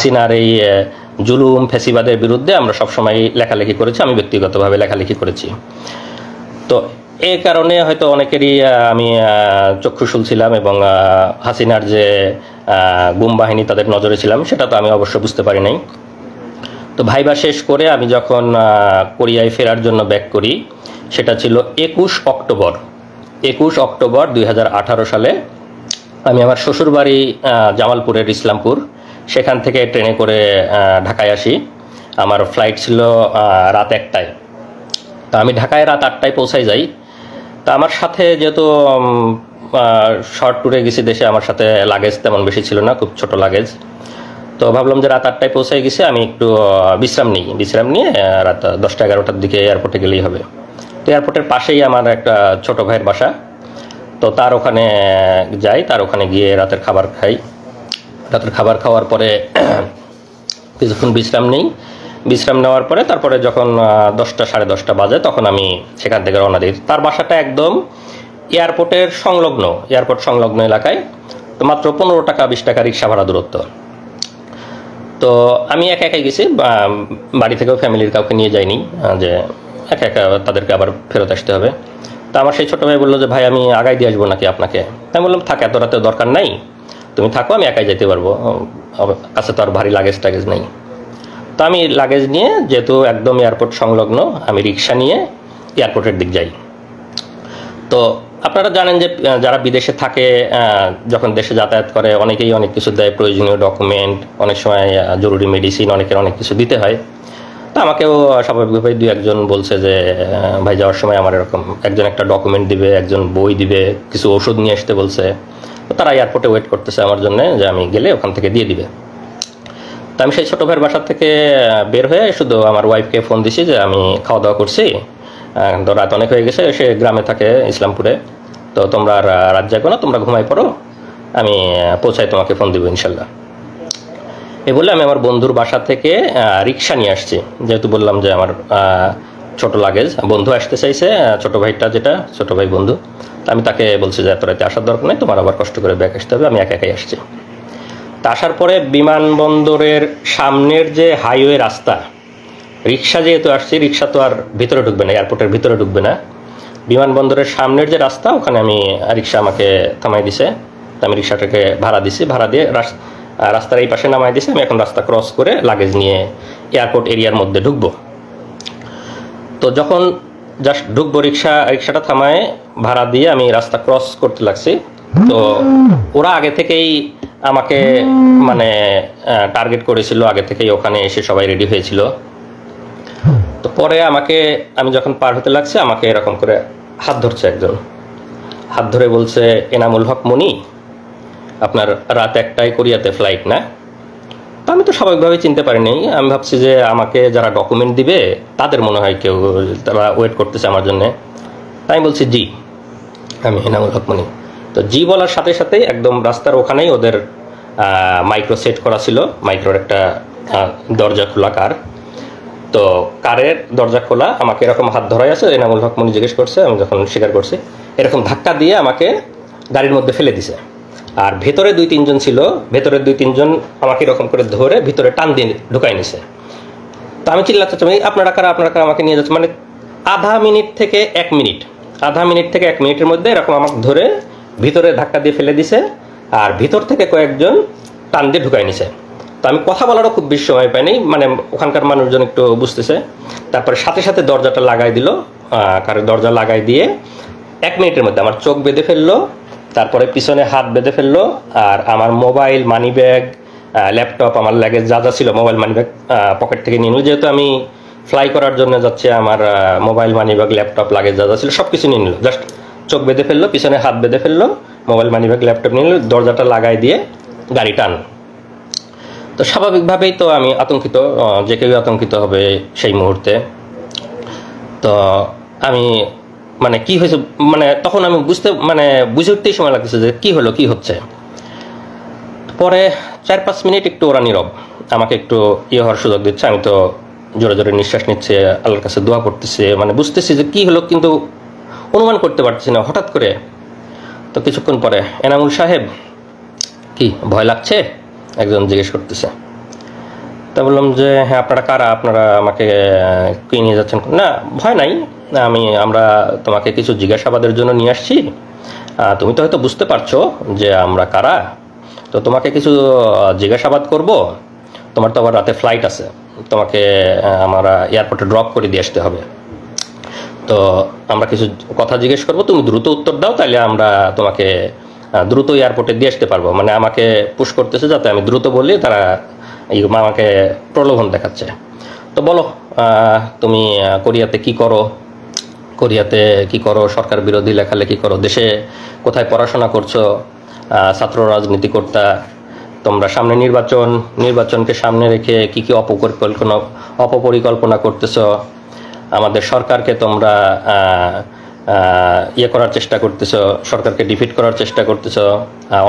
হাসিনার এই জুলুম ফ্যাসিবাদের বিরুদ্ধে আমরা সবসময় লেখালেখি করেছি, আমি ব্যক্তিগতভাবে লেখালেখি করেছি। তো এই কারণে হয়তো অনেকেরই আমি চক্ষুশূল ছিলাম এবং হাসিনার যে গুম বাহিনী তাদের নজরে ছিলাম সেটা তো আমি অবশ্য বুঝতে পারি নাই। তো ভাইবা শেষ করে আমি যখন কোরিয়ায় ফেরার জন্য ব্যাক করি, সেটা ছিল 21 অক্টোবর 2018 সালে। আমি আমার শ্বশুরবাড়ি জামালপুরের ইসলামপুর, সেখান থেকে ট্রেনে করে ঢাকায় আসি। আমার ফ্লাইট ছিল রাত 1টায়। তো আমি ঢাকায় রাত 8টায় পৌঁছাই যাই। তা আমার সাথে যেহেতু শর্ট ট্যুরে গেছি দেশে, আমার সাথে লাগেজ তেমন বেশি ছিল না, খুব ছোট লাগেজ। তো ভাবলাম যে রাত 8টায় পৌঁছাই গেছি, আমি একটু বিশ্রাম নিয়ে রাত 10টা-11টার দিকে এয়ারপোর্টে গেলেই হবে। তো এয়ারপোর্টের পাশেই আমার একটা ছোট ভাইয়ের বাসা, তো তার ওখানে যাই। তার ওখানে গিয়ে রাতের খাবার খাই। রাতের খাবার খাওয়ার পরে কিছুক্ষণ বিশ্রাম নেওয়ার পরে তারপরে যখন 10টা সাড়ে 10টা বাজে তখন আমি সেখান থেকে রওনা দিই। তার বাসাটা একদম এয়ারপোর্ট সংলগ্ন এলাকায়। তো মাত্র 15 টাকা 20 টাকা রিক্সা ভাড়া দূরত্ব। তো আমি একাই গেছি, বাড়ি থেকেও ফ্যামিলির কাউকে নিয়ে যাইনি, যে একা তাদেরকে আবার ফেরত আসতে হবে। তো আমার সেই ছোটো ভাই বললো যে ভাই আমি আগাই দিয়ে আসবো নাকি আপনাকে? আমি বললাম থাক, এত রাতে দরকার নাই, তুমি থাকো, আমি একাই যেতে পারবো, কাছে তো আর ভারী লাগেজ নেই। তো আমি লাগেজ নিয়ে, যেহেতু একদম এয়ারপোর্ট সংলগ্ন, আমি রিক্সা নিয়ে এয়ারপোর্টের দিক যাই। তো আপনারা জানেন যে যারা বিদেশে থাকে, যখন দেশে যাতায়াত করে অনেকেই অনেক কিছু দেয়, প্রয়োজনীয় ডকুমেন্ট, অনেক সময় জরুরি মেডিসিন, অনেকের অনেক কিছু দিতে হয়। তো আমাকেও স্বাভাবিকভাবে 2-1 বলছে যে ভাই যাওয়ার সময় আমার এরকম একজন একটা ডকুমেন্ট দিবে, একজন বই দিবে, কিছু ওষুধ নিয়ে আসতে বলছে। তো তারা এয়ারপোর্টে ওয়েট করতেছে আমার জন্য, যে আমি গেলে ওখান থেকে দিয়ে দিবে। তো আমি সেই ছোটো ভাইয়ের বাসার থেকে বের হয়ে শুধু আমার ওয়াইফকে ফোন দিছি যে আমি খাওয়া দাওয়া করছি, তো রাত অনেক হয়ে গেছে, সে গ্রামে থাকে ইসলামপুরে, তো তোমরা রাত জাগো না, তোমরা ঘুমাই পড়ো, আমি পৌঁছাই তোমাকে ফোন দিব ইনশাল্লাহ। এই বলে আমি আমার বন্ধুর বাসা থেকে রিক্সা নিয়ে আসছি, যেহেতু বললাম যে আমার ছোট লাগেজ, বন্ধু আসতে চাইছে, ছোট ভাই বন্ধু। আমি তাকে বলছি যে এত রাতে আসার দরকার নেই, তোমার আবার কষ্ট করে ব্যাক আসতে হবে, আমি একাই আসছি। তা আসার পরে বিমানবন্দরের সামনের যে হাইওয়ে রাস্তা, রিক্সা যেহেতু আসছি, রিক্সা তো আর ভিতরে ঢুকবে না, এয়ারপোর্টের ভিতরে ঢুকবে না, বিমানবন্দরের সামনের যে রাস্তা, ওখানে আমি রিক্সা আমাকে থামাই দিছে। আমি রিক্সাটাকে ভাড়া দিয়ে রাস্তার এই পাশে নামাই দিছে। আমি এখন রাস্তা ক্রস করে লাগেজ নিয়ে এয়ারপোর্ট এরিয়ার মধ্যে ঢুকবো। তো যখন জাস্ট ঢুকবো, রিক্সাটা থামায় ভাড়া দিয়ে আমি রাস্তা ক্রস করতে লাগছি। তো ওরা আগে থেকেই আমাকে মানে টার্গেট করেছিল, আগে থেকেই ওখানে এসে সবাই রেডি হয়েছিল। তো পরে আমি যখন পার হতে লাগছে, আমাকে এরকম করে হাত ধরছে একজন, হাত ধরে বলছে এনামুল হক মনি, আপনার রাত 1টায় কোরিয়াতে ফ্লাইট না? তো আমি তো স্বাভাবিকভাবে চিনতে পারিনি, আমি ভাবছি যে আমাকে যারা ডকুমেন্ট দিবে তাদের মনে হয় কেউ, তারা ওয়েট করতেছে আমার জন্যে। তাই আমি বলছি জি, আমি এনামুল হক মনি। তো জি বলার সাথে সাথেই একদম রাস্তার ওখানেই ওদের মাইক্রো সেট করা ছিল, মাইক্রোর একটা দরজা খোলা কার। তো কারের দরজা খোলা, আমাকে এরকম হাত ধরাই আছে, এনামুল হক মনি জিজ্ঞেস করছে, আমি যখন স্বীকার করছি, এরকম ধাক্কা দিয়ে আমাকে গাড়ির মধ্যে ফেলে দিছে। আর ভেতরে 2-3 ছিল, ভেতরের 2-3 আমাকে এরকম করে ধরে ভিতরে টান দিয়ে ঢুকাই নিছে। তো আমি চিল্লাচ্ছি, আপনারা কারা আমাকে নিয়ে যাচ্ছে, মানে আধা মিনিট থেকে 1 মিনিটের মধ্যে এরকম আমাকে ধরে ভিতরে ধাক্কা দিয়ে ফেলে দিছে, আর ভিতর থেকে কয়েকজন টান দিয়ে ঢুকাই নিছে। তো আমি কথা বলারও খুব বেশি সময় পাইনি, মানে ওখানকার মানুষজন একটু বুঝতেছে। তারপরে সাথে সাথে দরজাটা লাগাই দিল, কারের দরজা লাগাই দিয়ে 1 মিনিটের মধ্যে আমার চোখ বেঁধে ফেললো, তারপরে পিছনে হাত বেঁধে ফেললো, আর আমার মোবাইল, মানি ব্যাগ, ল্যাপটপ, আমার লাগেজ যা ছিল, মোবাইল মানি ব্যাগ পকেট থেকে নিয়ে নিল। যেহেতু আমি ফ্লাই করার জন্য যাচ্ছি, আমার mobile, money bag, laptop, luggage যা ছিল সব কিছু নিয়ে নিল। জাস্ট চোখ বেঁধে ফেললো, পিছনে হাত বেঁধে ফেললো, মোবাইল, মানি ব্যাগ, ল্যাপটপ নিয়ে নিল, দরজাটা লাগাই দিয়ে গাড়ি টান। তো স্বাভাবিকভাবেই তো আমি আতঙ্কিত, যে কেউ আতঙ্কিত হবে সেই মুহূর্তে। তো আমি মানে কি হয়েছে, মানে তখন আমি বুঝে উঠতেই সময় লাগতেছে যে কি হচ্ছে। পরে 4-5 মিনিট একটু ওরা নীরব, আমাকে একটু হওয়ার সুযোগ দিচ্ছে। আমি তো জোরে জোরে নিঃশ্বাস নিচ্ছে, আল্লাহর কাছে দোয়া করতেছি, মানে বুঝতেছি যে কি হলো, কিন্তু অনুমান করতে পারতেছি না হঠাৎ করে। তো কিছুক্ষণ পরে এনামুল সাহেব, কি ভয় লাগছে, একজন জিজ্ঞেস করতেছে। তা বললাম যে হ্যাঁ আপনারা কারা, আপনারা আমাকে কি নিয়ে যাচ্ছেন? না ভয় নাই, আমরা তোমাকে কিছু জিজ্ঞাসাবাদের জন্য নিয়ে আসছি। তুমি তো হয়তো বুঝতে পারছো যে আমরা কারা, তো তোমাকে কিছু জিজ্ঞাসাবাদ করব। তোমার তো আবার রাতে ফ্লাইট আছে, তোমাকে আমরা এয়ারপোর্টে ড্রপ করে দিয়ে আসতে হবে। তো আমরা কিছু কথা জিজ্ঞেস করবো, তুমি দ্রুত উত্তর দাও, তাহলে আমরা তোমাকে দ্রুত এয়ারপোর্টে দিয়ে আসতে পারবো। মানে আমাকে পুশ করতেছে যাতে আমি দ্রুত বলি, তারা আমাকে প্রলোভন দেখাচ্ছে। তো বলো তুমি কোরিয়াতে কি করো, সরকার বিরোধী লেখালেখি করো, দেশে কোথায় পড়াশোনা করছো, ছাত্র রাজনীতি করতা, তোমরা সামনে নির্বাচনকে সামনে রেখে কি কি অপপরিকল্পনা করতেছো, আমাদের সরকারকে তোমরা করার চেষ্টা করতেছো, সরকারকে ডিফিট করার চেষ্টা করতেছো,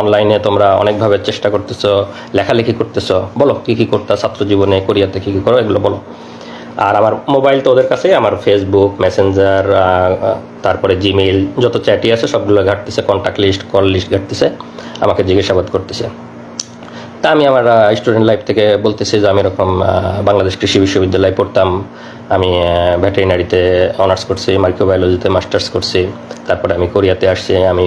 অনলাইনে তোমরা অনেকভাবে চেষ্টা করতেছো, লেখালেখি করতেছো, বলো কি কি করতে ছাত্র জীবনে, কোরিয়াতে কি কি করো, এগুলো বলো। আর আমার মোবাইল তো ওদের কাছে, আমার ফেসবুক, মেসেঞ্জার, তারপরে জিমেইল, যত চ্যাটই আছে সবগুলো ঘাটতেছে, কন্ট্যাক্ট লিস্ট, কল লিস্ট ঘাটতেছে, আমাকে জিজ্ঞাসাবাদ করতেছে। তা আমি আমার স্টুডেন্ট লাইফ থেকে বলতেছি যে আমি এরকম বাংলাদেশ কৃষি বিশ্ববিদ্যালয়ে পড়তাম, আমি ভেটেরিনারিতে অনার্স করছি, মাইক্রোবায়োলজিতে মাস্টার্স করছি, তারপরে আমি কোরিয়াতে আসছি, আমি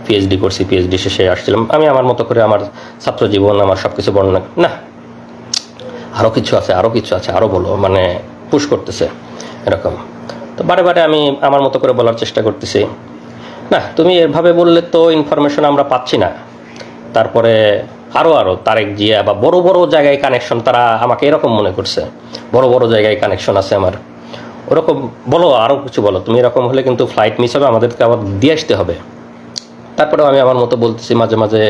পিএইচডি করছি, পিএইচডি শেষে আসছিলাম। আমি আমার মতো করে আমার ছাত্র জীবন, আমার সব কিছু বর্ণনা, না আরও কিছু আছে, আরও বলো, মানে পুশ করতেছে এরকম। তো বারে বারে আমি আমার মতো করে বলার চেষ্টা করতেছি, না তুমি এভাবে বললে তো ইনফরমেশন আমরা পাচ্ছি না। তারপরে আরও তারেক জিয়া বা বড় বড় জায়গায় কানেকশন, তারা আমাকে এরকম মনে করছে বড় বড় জায়গায় কানেকশন আছে আমার, ওরকম বলো, আরও কিছু বলো, তুমি এরকম হলে কিন্তু ফ্লাইট মিস হবে, আমাদেরকে আবার দিয়ে আসতে হবে। তারপরেও আমি আমার মতো বলতেছি, মাঝে মাঝে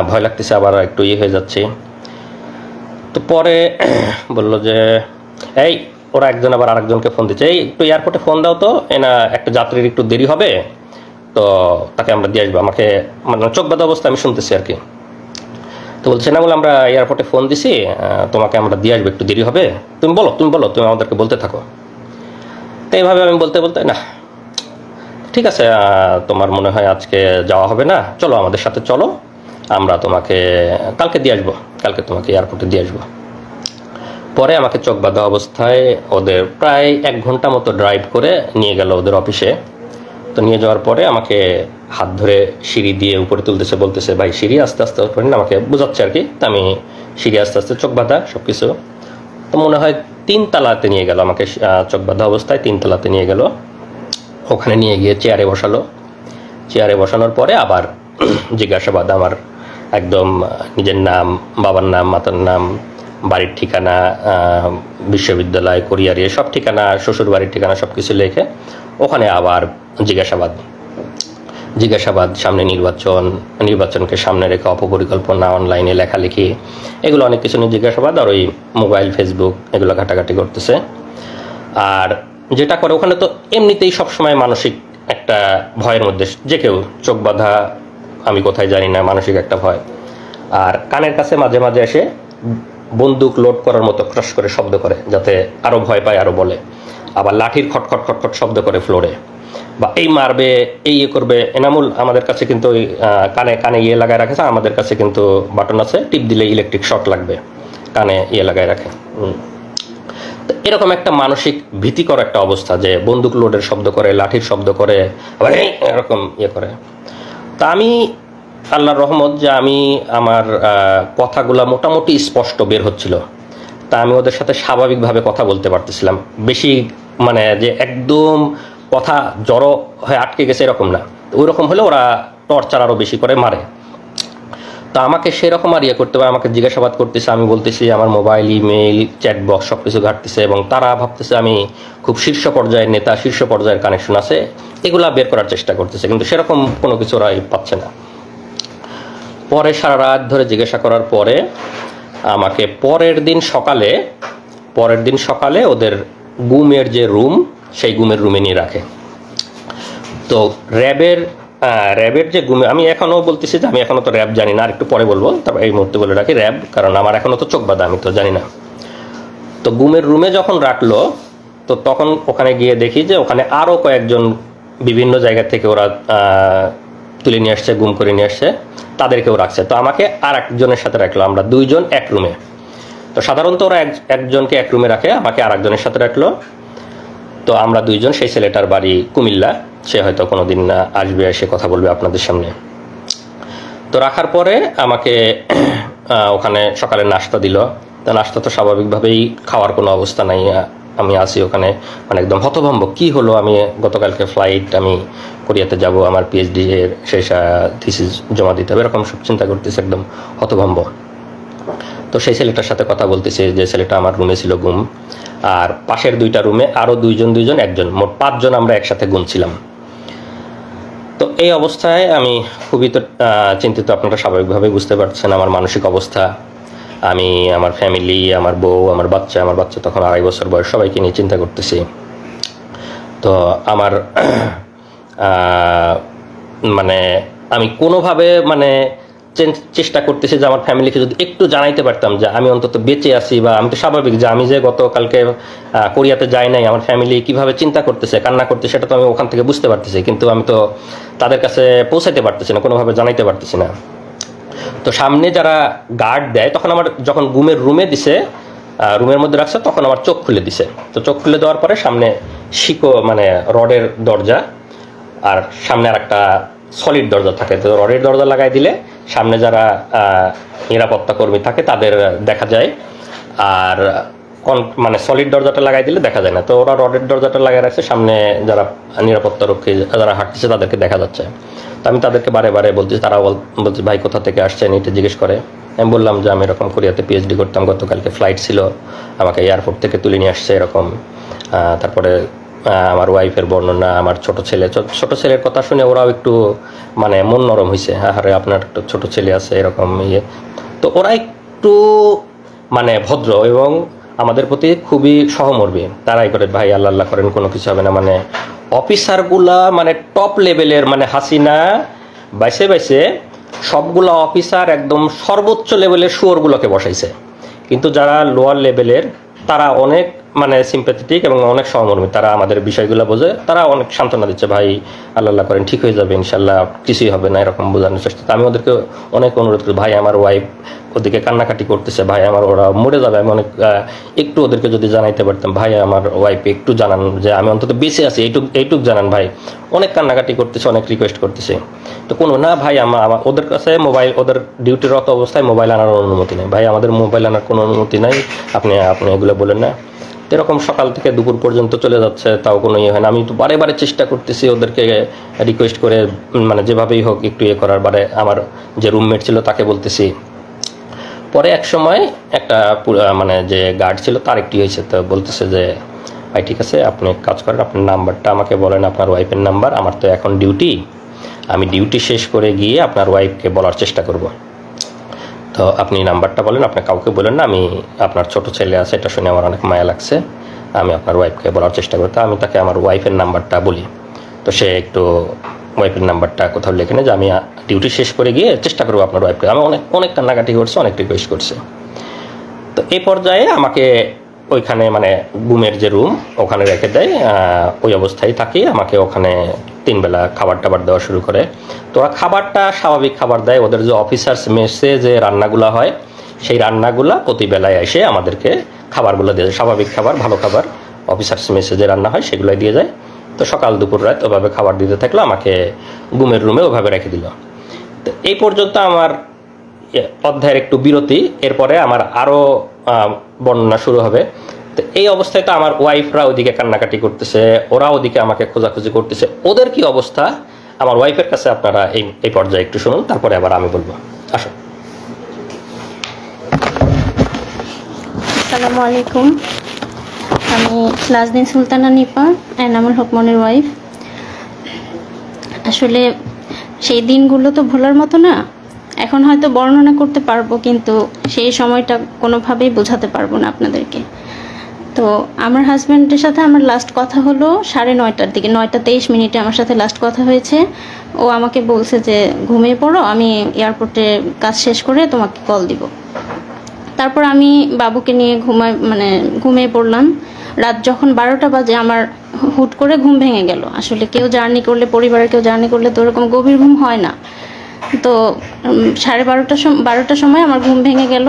ভয় লাগতেছে, আবার একটু হয়ে যাচ্ছি। তো পরে বললো যে এই ওরা একজন আবার আরেকজনকে ফোন দিচ্ছে, এই একটু এয়ারপোর্টে ফোন দাও তো, না একটা যাত্রীর একটু দেরি হবে, তো তাকে আমরা দিয়ে আসবো। আমাকে মানে চোখ বাঁধা অবস্থায় আমি শুনতেছি আর কি। তো বলছে না, বলে আমরা এয়ারপোর্টে ফোন দিছি, তোমাকে আমরা দিয়ে আসবো, একটু দেরি হবে, তুমি বলো তুমি আমাদেরকে বলতে থাকো। তো এইভাবে আমি বলতে বলতে, না ঠিক আছে, তোমার মনে হয় আজকে যাওয়া হবে না, চলো আমাদের সাথে চলো, আমরা তোমাকে কালকে দিয়ে আসবো, কালকে তোমাকে এয়ারপোর্টে দিয়ে আসবো। পরে আমাকে চোখ বাঁধা অবস্থায় ওদের প্রায় 1 ঘন্টা মতো ড্রাইভ করে নিয়ে গেল ওদের অফিসে। তো নিয়ে যাওয়ার পরে আমাকে হাত ধরে সিঁড়ি দিয়ে উপরে তুলতেছে, বলতেছে ভাই সিঁড়ি আস্তে আস্তে উপরে, আমাকে বোঝাচ্ছে আর কি। তো আমি সিঁড়ি আস্তে আস্তে, চোখ বাঁধা সব কিছু। তো মনে হয় 3 তলাতে নিয়ে গেল আমাকে, চোখ বাঁধা অবস্থায় 3 তলাতে নিয়ে গেল। ওখানে নিয়ে গিয়ে চেয়ারে বসালো। চেয়ারে বসানোর পরে আবার জিজ্ঞাসাবাদ, আমার একদম নিজের নাম, বাবার নাম, মাতার নাম, বাড়ির ঠিকানা, বিশ্ববিদ্যালয়, কোরিয়ার সব ঠিকানা, শ্বশুর বাড়ির ঠিকানা সব কিছু লিখে ওখানে আবার জিজ্ঞাসাবাদ, সামনে নির্বাচনকে সামনে রেখে অপপরিকল্পনা, অনলাইনে লেখালেখি, এগুলো অনেক কিছু নিয়ে জিজ্ঞাসাবাদ। আর ওই মোবাইল, ফেসবুক এগুলো ঘাটাঘাটি করতেছে। আর যেটা করে ওখানে, তো এমনিতেই সবসময় মানসিক একটা ভয়ের মধ্যে যে কেউ, চোখ বাঁধা, আমি কোথায় জানি না, মানসিক একটা ভয়। আর কানের কাছে মাঝে মাঝে এসে বন্দুক লোড করার মতো ক্রাশ করে শব্দ করে, যাতে আরো ভয় পায়, আরো বলে। আবার লাঠির খটখট খটখট শব্দ করে ফ্লোরে, বা এই মারবে, এই করবে। এনামুল আমাদের কাছে কিন্তু ওই কানে লাগায় রাখেছে, আমাদের কাছে কিন্তু বাটন আছে, টিপ দিলে ইলেকট্রিক শক লাগবে, কানে লাগায় রাখে। এরকম একটা মানসিক ভীতিকর একটা অবস্থা, যে বন্দুক লোডের শব্দ করে, লাঠির শব্দ করে, আবার এরকম করে। তা আমি আল্লাহর রহমত যে আমার কথাগুলা মোটামুটি স্পষ্ট বের হচ্ছিল। তা আমি ওদের সাথে স্বাভাবিকভাবে কথা বলতে পারতেছিলাম, বেশি মানে যে একদম কথা জড়ো হয়ে আটকে গেছে এরকম না। ওই রকম হলে ওরা টর্চার আরও বেশি করে মারে। তা আমাকে সেরকম আর করতে হবে, আমাকে জিজ্ঞাসাবাদ করতেছে, আমি বলতেছি আমার মোবাইল, ইমেইল, চ্যাট বক্স সব কিছু ঘাটতেছে, এবং তারা ভাবতেছে আমি খুব শীর্ষ পর্যায়ের নেতা, শীর্ষ পর্যায়ের কানেকশন আছে, এগুলা বের করার চেষ্টা করতেছে, কিন্তু সেরকম কোনো কিছু ওরা পাচ্ছে না। পরে সারা রাত ধরে জিজ্ঞাসা করার পরে আমাকে পরের দিন সকালে ওদের গুমের যে রুম, সেই গুমের রুমে নিয়ে রাখে। তো র্যাবের যে গুমে, আমি এখনো বলতেছি যে আমি এখনো তো র্যাব জানি না, আর একটু পরে বলবো, তারপর এই মুহূর্তে বলে রাখি র্যাব, কারণ আমার এখনো তো চোখ বাঁধা, আমি তো জানি না। তো গুমের রুমে যখন রাখলো, তো তখন ওখানে গিয়ে দেখি যে ওখানে আরও কয়েকজন বিভিন্ন জায়গা থেকে ওরা তুলে নিয়ে আসছে, গুম করে নিয়ে আসছে, তাদেরকেও রাখছে। তো আমাকে আর একজনের সাথে রাখলো, আমরা 2 জন এক রুমে। তো তো সাধারণত ওরা একজনকে এক রুমে রাখে, আমাকে আর একজনের সাথে রাখলো। তো আমরা দুইজন, সেই ছেলেটার বাড়ি কুমিল্লা, সে হয়তো কোনোদিন আসবে, এসে কথা বলবে আপনাদের সামনে। তো রাখার পরে আমাকে ওখানে সকালে নাস্তা দিল। তো নাস্তা তো স্বাভাবিকভাবেই খাওয়ার কোনো অবস্থা নাই, আমি আসি ওখানে মানে একদম হতভম্ব, কি হলো, আমি গতকালকে ফ্লাইট, আমি কোরিয়াতে যাব, আমার পিএইচডি এর শেষ থিসিস জমা দিতে হবে, এরকম সব চিন্তা করতেছি, একদম হতভম্ব। তো সেই ছেলেটার সাথে কথা বলতেছি, যে ছেলেটা আমার রুমে ছিল গুম, আর পাশের দুইটা রুমে আরও দুইজন একজন, মোট 5 জন আমরা একসাথে গুম ছিলাম। তো এই অবস্থায় আমি খুবই তো চিন্তিত, আপনারা স্বাভাবিকভাবেই বুঝতে পারছেন আমার মানসিক অবস্থা। আমি আমার ফ্যামিলি, আমার বউ, আমার বাচ্চা তখন 2.5 বছর বয়স, সবাইকে নিয়ে চিন্তা করতেছি। তো আমার মানে আমি কোনোভাবে মানে চেষ্টা করতেছি যে আমার ফ্যামিলিকে যদি একটু জানাইতে পারতাম যে আমি অন্তত বেঁচে আছি, বা আমি তো স্বাভাবিক যে আমি যে গতকালকে কোরিয়াতে যাই নাই, আমার ফ্যামিলি কিভাবে চিন্তা করতেছে, কান্না করতেছে, সেটা তো আমি ওখান থেকে বুঝতে পারতেছি, কিন্তু আমি তো তাদের কাছে পৌঁছাইতে পারতেছি না, কোনোভাবে জানাইতে পারতেছি না। তো সামনে যারা গার্ড দেয়, তখন আমার যখন গুমের রুমে দিছে, রুমের মধ্যে রাখছে, তখন আমার চোখ খুলে দিছে। তো চোখ খুলে দেওয়ার পরে সামনে মানে রডের দরজা, আর সামনে আর একটা সলিড দরজা থাকে। তো রডের দরজা লাগাই দিলে সামনে যারা নিরাপত্তা কর্মী থাকে তাদের দেখা যায়, আর মানে সলিড দরজাটা লাগাই দিলে দেখা যায় না। তো ওরা রডের দরজাটা লাগাই রাখছে, সামনে যারা নিরাপত্তা রক্ষী যারা হাঁটতেছে তাদেরকে দেখা যাচ্ছে। তো আমি তাদেরকে বারে বারে বলতেছি, তারা বলছে ভাই কোথা থেকে আসছেন, এটা জিজ্ঞেস করে। আমি বললাম যে আমি এরকম কোরিয়াতে পিএইচডি করতাম, গতকালকে ফ্লাইট ছিল, আমাকে এয়ারপোর্ট থেকে তুলে নিয়ে আসছে এরকম। তারপরে আমার ওয়াইফের বর্ণনা, আমার ছোট ছেলের কথা শুনে ওরাও একটু মানে মন নরম হয়েছে, আরে আপনার একটা ছোট ছেলে আছে এরকম ইয়ে। তো ওরা একটু মানে ভদ্র এবং আমাদের প্রতি খুবই সহমর্মী। তারাই করে ভাই আল্লাহ আল্লাহ করেন, কোনো কিছু হবে না। মানে অফিসারগুলা মানে টপ লেভেলের, মানে হাসিনা বাইসে সবগুলা অফিসার একদম সর্বোচ্চ লেভেলের শুয়োরগুলোকে বসাইছে, কিন্তু যারা লোয়ার লেভেলের তারা অনেক মানে সিম্প্যাথেটিক এবং অনেক সহমর্মী, তারা আমাদের বিষয়গুলো বোঝে, তারা অনেক সান্ত্বনা দিচ্ছে, ভাই আল্লাহ করেন ঠিক হয়ে যাবে ইনশাল্লাহ, কিছুই হবে না, এরকম বোঝানোর চেষ্টা। আমি ওদেরকে অনেক অনুরোধ করি, ভাই আমার ওয়াইফ ওদিকে কান্নাকাটি করতেছে, ভাই আমার ওরা মরে যাবে, আমি অনেক একটু ওদেরকে যদি জানাইতে পারতাম, ভাই আমার ওয়াইফকে একটু জানান যে আমি অন্তত বেঁচে আছি, এইটুক জানান ভাই, অনেক কান্নাকাটি করতেছে, অনেক রিকোয়েস্ট করতেছে। তো কোনো না ভাই, আমার ওদের কাছে মোবাইল, ওদের ডিউটিরত অবস্থায় মোবাইল আনার অনুমতি নেই, ভাই আমাদের মোবাইল আনার কোনো অনুমতি নাই, আপনি এগুলো বলেন না। এরকম সকাল থেকে দুপুর পর্যন্ত চলে যাচ্ছে, তাও কোনো ইয়ে হয় না। আমি তো বারে বারে চেষ্টা করতেছি ওদেরকে রিকোয়েস্ট করে, মানে যেভাবেই হোক একটু ইয়ে করার। বারে আমার যে রুমমেট ছিল তাকে বলতেছি। পরে এক সময় একটা মানে যে গার্ড ছিল তার একটি হয়েছে, তো বলতেছে যে ভাই ঠিক আছে, আপনি এক কাজ করেন, আপনার নাম্বারটা আমাকে বলেন, আপনার ওয়াইফের নাম্বার, আমার তো এখন ডিউটি, আমি ডিউটি শেষ করে গিয়ে আপনার ওয়াইফকে বলার চেষ্টা করব। তো আপনি নাম্বারটা বলেন, আপনি কাউকে বলেন না, আমি আপনার ছোট ছেলে আছে, এটা শুনে আমার অনেক মায়া লাগছে, আমি আপনার ওয়াইফকে বলার চেষ্টা করি। তো আমি তাকে আমার ওয়াইফের নাম্বারটা বলি। তো সে একটু ওয়াইফের নাম্বারটা কোথাও লেখে নেয় যে আমি ডিউটি শেষ করে গিয়ে চেষ্টা করবো আপনার ওয়াইফকে। আমি অনেক কান্নাকাটি করছে, অনেক রিকোয়েস্ট করছে। তো এই পর্যায়ে আমাকে ওইখানে মানে গুমের যে রুম ওখানে রেখে দেয়, ওই অবস্থায় থাকি। আমাকে ওখানে 3 বেলা খাবার টাবার দেওয়া শুরু করে। তো ওরা খাবারটা স্বাভাবিক খাবার দেয়, ওদের যে অফিসার্স মেসে যে রান্নাগুলো হয় সেই রান্নাগুলো প্রতি বেলায় এসে আমাদেরকে খাবারগুলো দিয়ে যায়, স্বাভাবিক খাবার, ভালো খাবার, অফিসার্স মেসে যে রান্না হয় সেগুলোই দিয়ে যায়। তো সকাল দুপুর রাত ওভাবে খাবার দিতে থাকলো, আমাকে গুমের রুমে ওভাবে রেখে দিল। তো এই পর্যন্ত আমার অধ্যায়ের একটু বিরতি, এরপরে আমার আরও বর্ণনা শুরু হবে। তো এই অবস্থায় তো আমার ওয়াইফরা ওদিকে কান্নাকাটি করতেছে, ওরা ওদিকে আমাকে খোঁজাখুঁজি করতেছে, ওদের কি অবস্থা আমার ওয়াইফের কাছে আপনারা এই পর্যায়ে একটু শুনুন, তারপরে আবার আমি বলবো। আসুন। আসসালামু আলাইকুম, আমি নাজনীন সুলতানা নিপা, এনামুল হক মনির ওয়াইফ। আসলে সেই দিনগুলো তো ভোলার মতো না, এখন হয়তো বর্ণনা করতে পারবো, কিন্তু সেই সময়টা কোনোভাবেই বোঝাতে পারবো না আপনাদেরকে। তো আমার হাজব্যান্ডের সাথে আমার লাস্ট কথা হলো 9:30টার দিকে, 9:23 আমার সাথে লাস্ট কথা হয়েছে। ও আমাকে বলছে যে ঘুমিয়ে পড়ো, আমি এয়ারপোর্টে কাজ শেষ করে তোমাকে কল দিব। তারপর আমি বাবুকে নিয়ে ঘুমিয়ে পড়লাম। রাত যখন 12টা বাজে আমার হুট করে ঘুম ভেঙে গেল। আসলে কেউ জার্নি করলে, পরিবারের কেউ জার্নি করলে তো এরকম গভীর ঘুম হয় না। তো 12:30টার সময় আমার ঘুম ভেঙে গেল।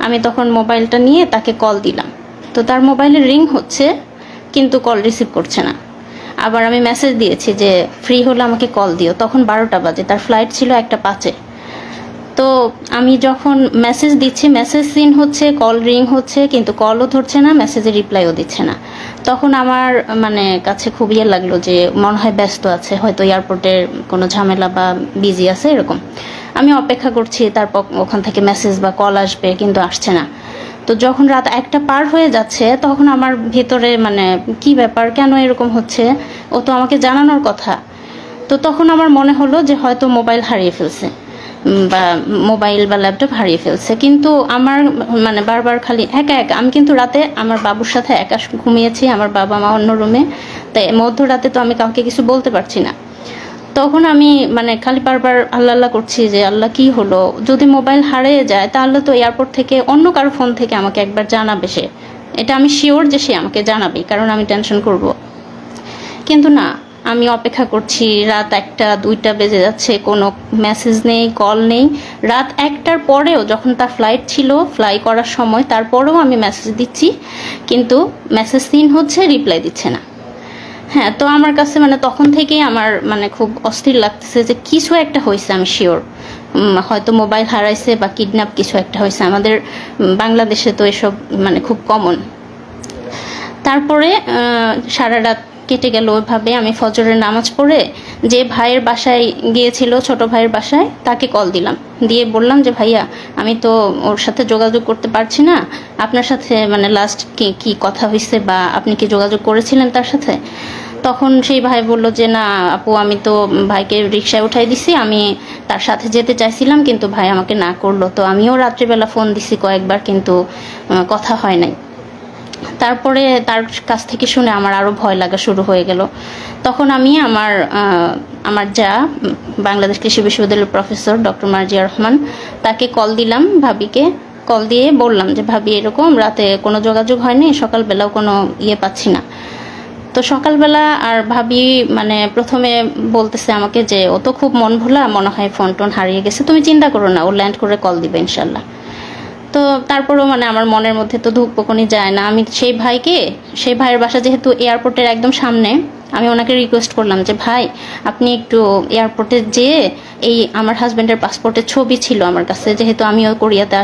আমি তখন মোবাইলটা নিয়ে তাকে কল দিলাম। তো তার মোবাইলে রিং হচ্ছে কিন্তু কল রিসিভ করছে না। আবার আমি মেসেজ দিয়েছি যে ফ্রি হলে আমাকে কল দিও, তখন 12টা বাজে, তার ফ্লাইট ছিল 1টা 5-এ। তো আমি যখন মেসেজ দিচ্ছি, মেসেজ সিন হচ্ছে, কল রিং হচ্ছে কিন্তু কলও ধরছে না, মেসেজের রিপ্লাইও দিচ্ছে না। তখন আমার মানে কাছে খুব ইয়ে লাগলো যে মনে হয় ব্যস্ত আছে, হয়তো এয়ারপোর্টের কোনো ঝামেলা বা বিজি আছে এরকম। আমি অপেক্ষা করছি তারপর ওখান থেকে মেসেজ বা কল আসবে, কিন্তু আসছে না। তো যখন রাত 1টা পার হয়ে যাচ্ছে তখন আমার ভেতরে মানে কি ব্যাপার, কেন এরকম হচ্ছে, ও তো আমাকে জানানোর কথা। তো তখন আমার মনে হলো যে হয়তো মোবাইল হারিয়ে ফেলছে বা মোবাইল বা ল্যাপটপ হারিয়ে ফেলছে। কিন্তু আমার মানে বারবার খালি একা একা, আমি কিন্তু রাতে আমার বাবুর সাথে একা ঘুমিয়েছি, আমার বাবা মা অন্য রুমে, তাই মধ্যরাতে তো আমি কাউকে কিছু বলতে পারছি না। তখন আমি মানে খালি বারবার আল্লাহ আল্লাহ করছি যে আল্লাহ কি হলো, যদি মোবাইল হারিয়ে যায় তাহলে তো এয়ারপোর্ট থেকে অন্য কারো ফোন থেকে আমাকে একবার জানাবে সে, এটা আমি শিওর যে সে আমাকে জানাবে, কারণ আমি টেনশন করব। কিন্তু না, আমি অপেক্ষা করছি, রাত 1টা 2টা বেজে যাচ্ছে, কোনো মেসেজ নেই, কল নেই। রাত 1টার পরেও যখন তার ফ্লাইট ছিল, ফ্লাই করার সময়, তারপরেও আমি মেসেজ দিচ্ছি কিন্তু মেসেজ সিন হচ্ছে, রিপ্লাই দিচ্ছে না। হ্যাঁ, তো আমার কাছে মানে তখন থেকেই আমার মানে খুব অস্থির লাগতেছে যে কিছু একটা হয়েছে, আমি শিওর হয়তো মোবাইল হারাইছে বা কিডন্যাপ কিছু একটা হয়েছে। আমাদের বাংলাদেশে তো এসব মানে খুব কমন। তারপরে সারা রাত কেটে গেল ওইভাবে। আমি ফজরের নামাজ পড়ে যে ভাইয়ের বাসায় গিয়েছিল, ছোট ভাইয়ের বাসায়, তাকে কল দিলাম, দিয়ে বললাম যে ভাইয়া আমি তো ওর সাথে যোগাযোগ করতে পারছি না, আপনার সাথে মানে লাস্ট কি কথা হয়েছে বা আপনি কি যোগাযোগ করেছিলেন তার সাথে? তখন সেই ভাই বলল যে না আপু, আমি তো ভাইকে রিক্সায় উঠাই দিছি, আমি তার সাথে যেতে চাইছিলাম কিন্তু ভাই আমাকে না করলো। তো আমিও রাত্রিবেলা ফোন দিছি কয়েকবার কিন্তু কথা হয় নাই। তারপরে তার কাছ থেকে শুনে আমার আরও ভয় লাগা শুরু হয়ে গেল। তখন আমি আমার যা বাংলাদেশ কৃষি বিশ্ববিদ্যালয়ের প্রফেসর ডক্টর মার্জিয়া রহমান, তাকে কল দিলাম, ভাবিকে কল দিয়ে বললাম যে ভাবি এরকম রাতে কোনো যোগাযোগ হয়নি, সকালবেলাও কোনো পাচ্ছি না। তো সকালবেলা আর ভাবি মানে প্রথমে বলতেছে আমাকে যে ও তো খুব মন ভোলা, মনে হয় ফোন টোন হারিয়ে গেছে, তুমি চিন্তা করো না, ও ল্যান্ড করে কল দিবে ইনশাল্লাহ। তো তারপরেও মানে আমার মনের মধ্যে তো ধুকপুকুনি যায় না। আমি সেই ভাইয়ের বাসা যেহেতু এয়ারপোর্টের একদম সামনে, আমি ওনাকে রিকোয়েস্ট করলাম যে ভাই আপনি একটু এয়ারপোর্টে যেয়ে এই আমার হাজব্যান্ডের পাসপোর্টের ছবি ছিল আমার কাছে, যেহেতু আমিও কোরিয়াতে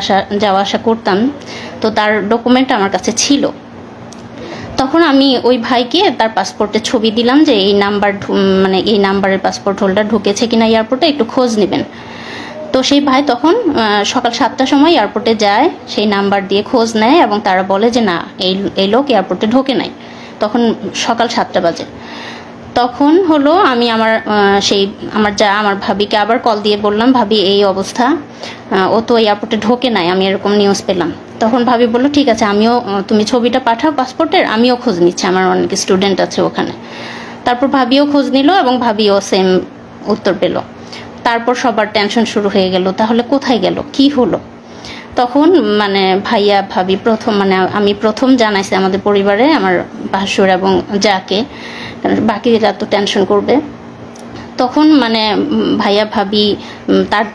যাওয়া আসা করতাম, তো তার ডকুমেন্ট আমার কাছে ছিল। তখন আমি ওই ভাইকে তার পাসপোর্টের ছবি দিলাম যে এই নাম্বার মানে এই নাম্বারের পাসপোর্ট হোল্ডার ঢুকেছে কিনা এয়ারপোর্টে একটু খোঁজ নেবেন। তো সেই ভাই তখন সকাল 7টার সময় এয়ারপোর্টে যায়, সেই নাম্বার দিয়ে খোঁজ নেয় এবং তারা বলে যে না এই লোক এয়ারপোর্টে ঢোকে নাই। তখন সকাল 7টা বাজে। তখন হলো আমি আমার ভাবিকে আবার কল দিয়ে বললাম ভাবি এই অবস্থা, ও তো এয়ারপোর্টে ঢোকে নাই, আমি এরকম নিউজ পেলাম। তখন ভাবি বললো ঠিক আছে, তুমি ছবিটা পাঠাও পাসপোর্টের, আমিও খোঁজ নিচ্ছি, আমার অনেক স্টুডেন্ট আছে ওখানে। তারপর ভাবিও খোঁজ নিল এবং ভাবিও সেম উত্তর পেল। তারপর সবার টেনশন শুরু হয়ে গেল, তাহলে কোথায় গেল, কি হলো? তখন মানে ভাইয়া ভাবি আমি প্রথম জানাইছি আমাদের পরিবারে, আমার ভাসুর এবং যাকে, বাকিরা তো টেনশন করবে। তখন মানে ভাইয়া ভাবি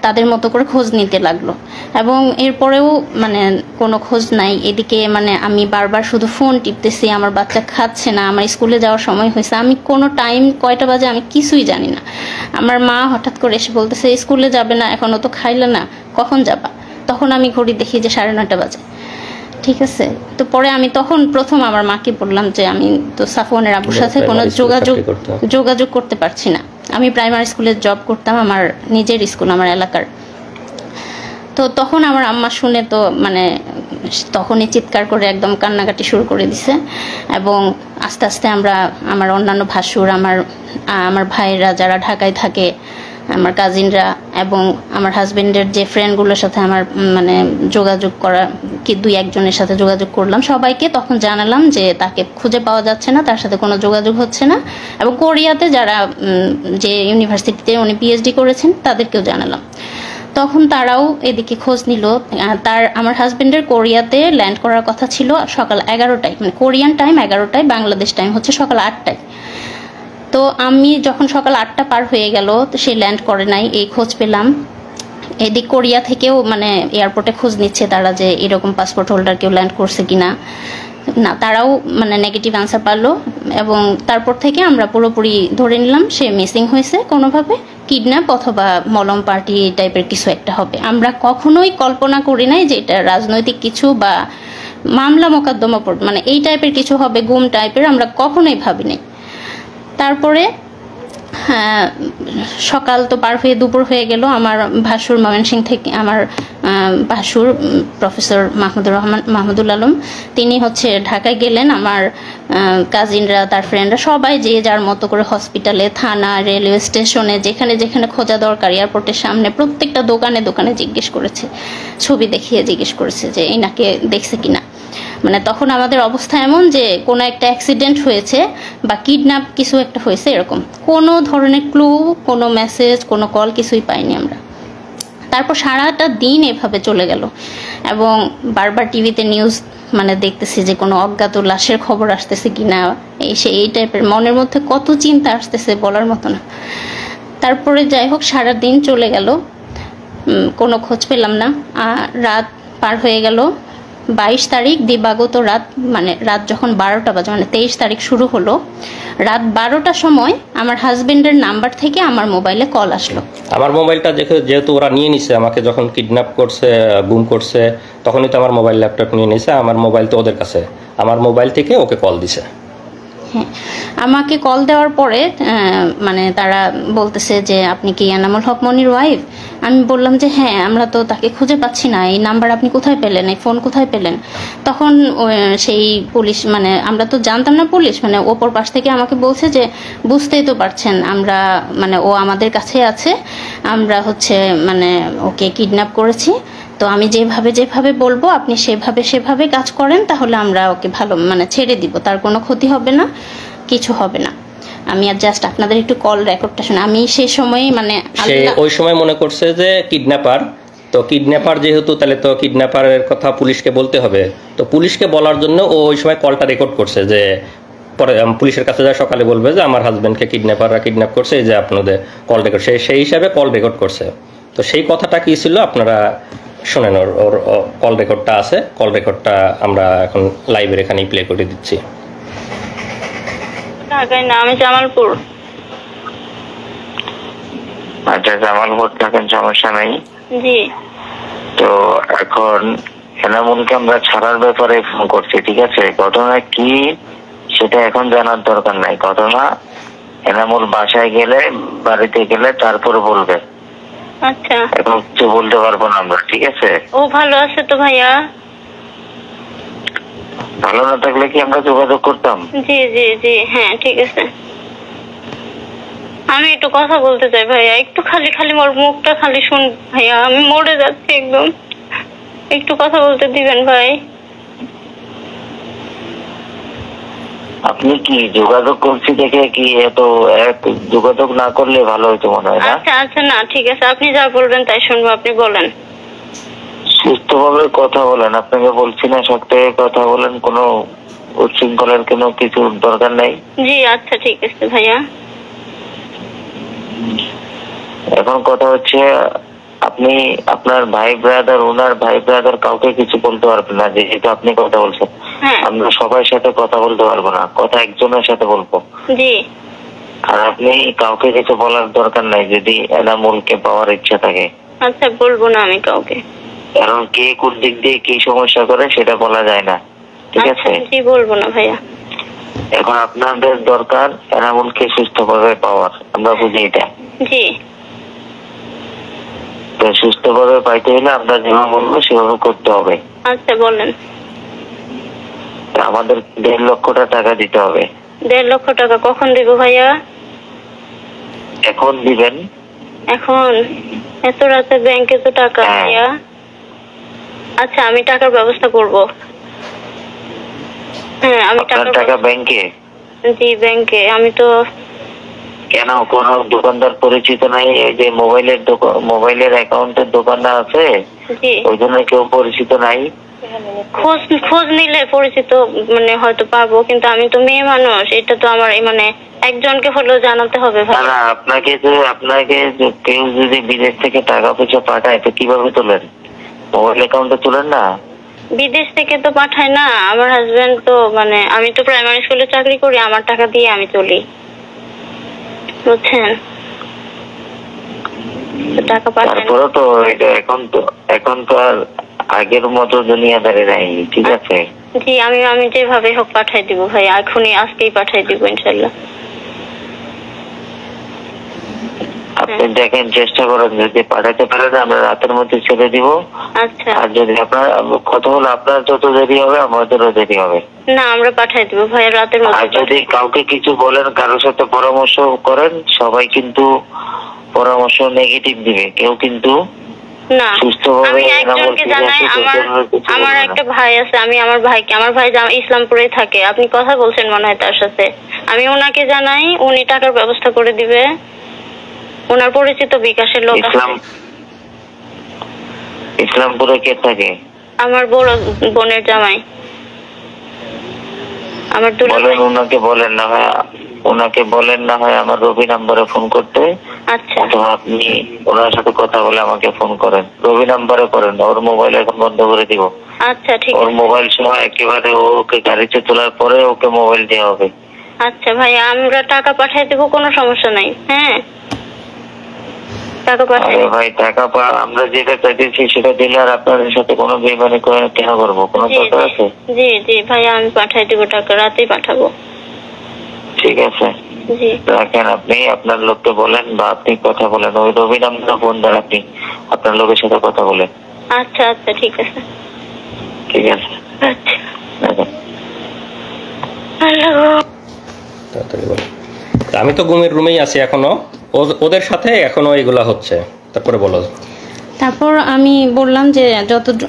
তাদের মতো করে খোঁজ নিতে লাগলো এবং এরপরেও মানে কোনো খোঁজ নাই। এদিকে মানে আমি বারবার শুধু ফোন টিপতেছি, আমার বাচ্চা খাচ্ছে না, আমার স্কুলে যাওয়ার সময় হয়েছে, আমি কোনো টাইম কয়টা বাজে আমি কিছুই জানি না। আমার মা হঠাৎ করে এসে বলতেছে স্কুলে যাবে না, এখনও তো খাইলে না, কখন যাবা? তখন আমি ঘড়ি দেখি যে 9:30 বাজে। ঠিক আছে, তো পরে আমি তখন প্রথম আমার মাকে বললাম যে আমি তো সাফওয়ানের আব্বুর সাথে কোনো যোগাযোগ করতে পারছি না। আমি প্রাইমারি স্কুলে জব করতাম, আমার নিজের স্কুল, আমার এলাকার। তো তখন আমার আম্মা শুনে তো মানে তখনই চিৎকার করে একদম কান্নাকাটি শুরু করে দিছে এবং আস্তে আস্তে আমার অন্যান্য ভাসুর, আমার ভাইয়েরা যারা ঢাকায় থাকে, আমার কাজিনরা এবং আমার হাজবেন্ডের যে ফ্রেন্ডগুলোর সাথে আমার মানে যোগাযোগ করা, কি 2-1 জনের সাথে যোগাযোগ করলাম, সবাইকে তখন জানালাম যে তাকে খুঁজে পাওয়া যাচ্ছে না, তার সাথে কোনো যোগাযোগ হচ্ছে না। এবং কোরিয়াতে যারা যে ইউনিভার্সিটিতে উনি পিএইচডি করেছেন তাদেরকেও জানালাম। তখন তারাও এদিকে খোঁজ নিল। আমার হাজবেন্ডের কোরিয়াতে ল্যান্ড করার কথা ছিল সকাল 11টায়, মানে কোরিয়ান টাইম 11টায়, বাংলাদেশ টাইম হচ্ছে সকাল 8টায়। তো আমি যখন সকাল 8টা পার হয়ে গেল, তো সে ল্যান্ড করে নাই, এই খোঁজ পেলাম। এদিক কোরিয়া থেকেও মানে এয়ারপোর্টে খোঁজ নিচ্ছে তারা যে এরকম পাসপোর্ট হোল্ডার কেউ ল্যান্ড করছে কিনা, না তারাও মানে নেগেটিভ আনসার পারলো। এবং তারপর থেকে আমরা পুরোপুরি ধরে নিলাম সে মিসিং হয়েছে, কোনোভাবে কিডন্যাপ অথবা মলম পার্টি টাইপের কিছু একটা হবে। আমরা কখনোই কল্পনা করি নাই যে এটা রাজনৈতিক কিছু বা মামলা মোকদ্দমা মানে এই টাইপের কিছু হবে, গুম টাইপের, আমরা কখনোই ভাবিনি। তারপরে সকাল তো পার হয়ে দুপুর হয়ে গেল। আমার ভাসুর ময়মনসিংহ থেকে, আমার ভাসুর প্রফেসর মাহমুদুল আলম, তিনি হচ্ছে ঢাকায় গেলেন। আমার কাজিনরা, তার ফ্রেন্ডরা সবাই যে যার মতো করে হসপিটালে, থানা, রেলওয়ে স্টেশনে, যেখানে যেখানে খোঁজা দরকার, এয়ারপোর্টের সামনে প্রত্যেকটা দোকানে দোকানে জিজ্ঞেস করেছে, ছবি দেখিয়ে জিজ্ঞেস করেছে যে এনাকে দেখছে কিনা। মানে তখন আমাদের অবস্থা এমন যে কোনো একটা অ্যাক্সিডেন্ট হয়েছে বা কিডন্যাপ কিছু একটা হয়েছে, এরকম কোনো ধরনের ক্লু, কোনো মেসেজ, কোনো কল কিছুই পাইনি আমরা। তারপর সারাটা দিন এভাবে চলে গেল এবং বারবার টিভিতে নিউজ মানে দেখতেছি যে কোনো অজ্ঞাত লাশের খবর আসতেছে কিনা, এই টাইপের মনের মধ্যে কত চিন্তা আসতেছে বলার মতো না। তারপরে যাই হোক সারা দিন চলে গেল, কোনো খোঁজ পেলাম না। রাত পার হয়ে গেল, 22 তারিখ দিবাগত রাত, মানে রাত যখন 12টা বাজে, মানে 23 তারিখ শুরু হলো, রাত 12টার সময় আমার হাজবেন্ডের নাম্বার থেকে আমার মোবাইলে কল আসলো। আমার মোবাইলটা যেহেতু ওরা নিয়ে নিছে, আমাকে যখন কিডন্যাপ করছে, গুম করছে, তখনই তো আমার মোবাইল ল্যাপটপ নিয়ে নিছে। আমার মোবাইল তো ওদের কাছে, আমার মোবাইল থেকে ওকে কল দিছে। হ্যাঁ, আমাকে কল দেওয়ার পরে মানে তারা বলতেছে যে আপনি কি এনামুল হক মনির ওয়াইফ? আমি বললাম যে হ্যাঁ, আমরা তো তাকে খুঁজে পাচ্ছি না, এই নাম্বার আপনি কোথায় পেলেন, এই ফোন কোথায় পেলেন? তখন সেই পুলিশ, মানে আমরা তো জানতাম না পুলিশ, মানে ওপর পাশ থেকে আমাকে বলছে যে বুঝতেই তো পারছেন আমরা, মানে ও আমাদের কাছে আছে, আমরা হচ্ছে মানে ওকে কিডন্যাপ করেছি, তো আমি যেভাবে বলবো আপনি সেভাবে কাজ করেন, তাহলে আমরা ওকে ভালো মানে ছেড়ে দিব, তার কোনো ক্ষতি হবে না, কিছু হবে না। আমি আর জাস্ট আপনাদের একটু কল রেকর্ডটা শুনে, আমি সেই সময় মানে সে ওই সময় মনে করছে যে কিডন্যাপার, তো কিডন্যাপার যেহেতু, তাহলে তো কিডন্যাপারের কথা পুলিশকে বলতে হবে, তো পুলিশকে বলার জন্য ও ওই সময় কলটা রেকর্ড করছে, যে পরে পুলিশের কাছে যা সকালে বলবে যে আমার হাজবেন্ডকে কিডন্যাপাররা কিডন্যাপ করছে, এই যে আপনাদের কল রেকর্ড, সেই হিসাবে কল রেকর্ড করছে। তো সেই কথাটা কি ছিল আপনারা শোনেন, ওর কল রেকর্ডটা আছে, কল রেকর্ডটা আমরা এখন লাইভের এখানেই প্লে করে দিচ্ছি। ঢাকায় না, আমি জামালপুর। আচ্ছা, জামালপুর থাকেন, সমস্যা নেই। জি। তো এখন এনামুলকে আমরা ছাড়ার ব্যাপারে ফোন করছি, ঠিক আছে? ঘটনা কি সেটা এখন জানার দরকার নাই। ঘটনা এনামুল বাসায় গেলে, বাড়িতে গেলে তারপরে বলবে। আচ্ছা, এখন কিছু বলতে পারবো না আমরা, ঠিক আছে? ও ভালো আছে তো ভাইয়া? ভালো না থাকলে কি আমরা যোগাযোগ করতাম? জি জি জি, হ্যাঁ ঠিক আছে। আমি একটু কথা বলতে চাই ভাইয়া, একটু খালি মোর মুখটা খালি শুন ভাইয়া, আমি মরে যাচ্ছি একদম, একটু কথা বলতে দিবেন ভাই? আপনি কি যোগাযোগ করছি দেখে কি এত যোগাযোগ না করলে ভালো হইতো মনে হয় না? আচ্ছা আচ্ছা, না ঠিক আছে, আপনি যা বলবেন তাই শুনবো, আপনি বলেন। সুস্থভাবে কথা বলেন, আপনাকে বলছি না সত্যি কথা বলেন, কোনো উচ্ছৃঙ্খলের কোনো কিছু দরকার নাই। জি আচ্ছা ঠিক আছে ভাইয়া। এখন কথা হচ্ছে, আপনি আপনার ভাই ব্রাদার, ওনার ভাই ব্রাদার কাউকে কিছু বলতে পারবেন না, যেহেতু আপনি কথা বলছেন। আমরা সবার সাথে কথা বলতে পারবো না, কথা একজনের সাথে বলবো। জি। আর আপনি কাউকে কিছু বলার দরকার নাই যদি এনামুলকে পাওয়ার ইচ্ছা থাকে। আচ্ছা, বলবো না আমি কাউকে, কারণ কে কোন দিক দিয়ে কি সমস্যা করে সেটা বলা যায় না, ঠিক আছে? জি বলবো না ভাইয়া। এখন আপনাদের দরকার এনামুলকে সুস্থভাবে পাওয়ার, আমরা বুঝি এটা। জি। তো সুস্থভাবে পাইতে হলে আমরা যেভাবে বলবো সেভাবে করতে হবে। আচ্ছা বলেন। আমাদের 1.5 লক্ষ টাকা দিতে হবে। 1.5 লক্ষ টাকা কখন দিব ভাইয়া? এখন দিবেন? এখন? এত রাতে ব্যাংকে তো টাকা ভাইয়া। আচ্ছা, আমি টাকার ব্যবস্থা করব। হ্যাঁ, আমি টাকা ব্যাংকে? জি ব্যাংকে। আমি তো কেন, কোন দোকানদার পরিচিত নাই? এই যে মোবাইলের অ্যাকাউন্টের দোকানটা আছে, ওই জন্য কেউ পরিচিত নাই? খোঁজ খোঁজ নিলে পরিচিত মানে হয়তো পাবো, কিন্তু আমি তো মেয়ে মানুষ, এটা তো আমার মানে একজনকে হলেও জানাতে হবে ভাই। না, আপনাকে কেউ যদি বিদেশ থেকে টাকা পয়সা পাঠায় তো কিভাবে তোলেন? মোবাইল অ্যাকাউন্টে তোলেন না? বিদেশ থেকে তো পাঠায় না আমার হাজবেন্ড, তো মানে আমি তো প্রাইমারি স্কুলে চাকরি করি, আমার টাকা দিয়ে আমি চলি, বুঝছেন? টাকা পাঠায়। তারপরে তো এটা এখন তো আর আগের মতো দুনিয়াদারি নাই, ঠিক আছে? জি, আমি যেভাবে হোক পাঠাই দিব ভাই, এখনই আজকেই পাঠাই দিব ইনশাল্লাহ। আপনি দেখেন, চেষ্টা করেন, যদি পাঠাতে পারেন আমরা রাতের মধ্যে ছেড়ে দিব। আচ্ছা। আর যদি আপনার কথা হলো আপনার যত দেরি হবে আমাদেরও দেরি হবে। না, আমরা পাঠাই দিব ভাই রাতের আর মধ্যে। যদি কাউকে কিছু বলেন, কারোর সাথে পরামর্শ করেন, সবাই কিন্তু পরামর্শ নেগেটিভ দিবে, কেউ কিন্তু না, সুস্থভাবে আমি একজনকে জানাই, আমার একটা ভাই আছে, আমি আমার ভাই ইসলামপুরে থাকে, আপনি কথা বলছেন মনে হয় তার সাথে, আমি ওনাকে জানাই, উনি টাকার ব্যবস্থা করে দিবে, ওনার পরিচিত বিকাশের লোক আছে। ইসলামপুরে কে থাকে? আমার বড় বোনের জামাই, আমার বলেন, ওনাকে বলেন না হয় আমার রবি নাম্বারে ফোন করতে। আচ্ছা। অথবা আপনি ওনার সাথে কথা বলে আমাকে ফোন করেন, রবি নাম্বারে করেন, ওর মোবাইল এখন বন্ধ করে দিব। আচ্ছা, ঠিক ওর আছে। মোবাইল সময় একেবারে ওকে গাড়িতে তোলার পরে ওকে মোবাইল দেওয়া হবে। আচ্ছা ভাই, আমরা টাকা পাঠিয়ে দেবো, কোনো সমস্যা নাই। হ্যাঁ, টাকা পাঠিয়ে। আরে ভাই, আমরা যেটা চাইতেছি সেটা দিলে আর আপনাদের সাথে কোনো বেইমানি করে কেন করবো? কোনো দরকার আছে? জি জি ভাই, আমি পাঠিয়ে দেবো টাকা, রাতেই পাঠাবো। ঠিক আছে, জি রাখেন। আপনি আপনার লোককে বলেন বা আপনি কথা বলেন, ওই রবি নাম্বারে ফোন দেন, আপনি আপনার লোকের সাথে কথা বলেন। আচ্ছা আচ্ছা, ঠিক আছে। ঠিক আছে, আচ্ছা, রাখেন। তাড়াতাড়ি বলো। তা আমি তো ঘুমের রুমেই আছি এখনো, ওদের সাথে এখনো এগুলা হচ্ছে। তারপরে বলো। তারপর আমি বললাম যে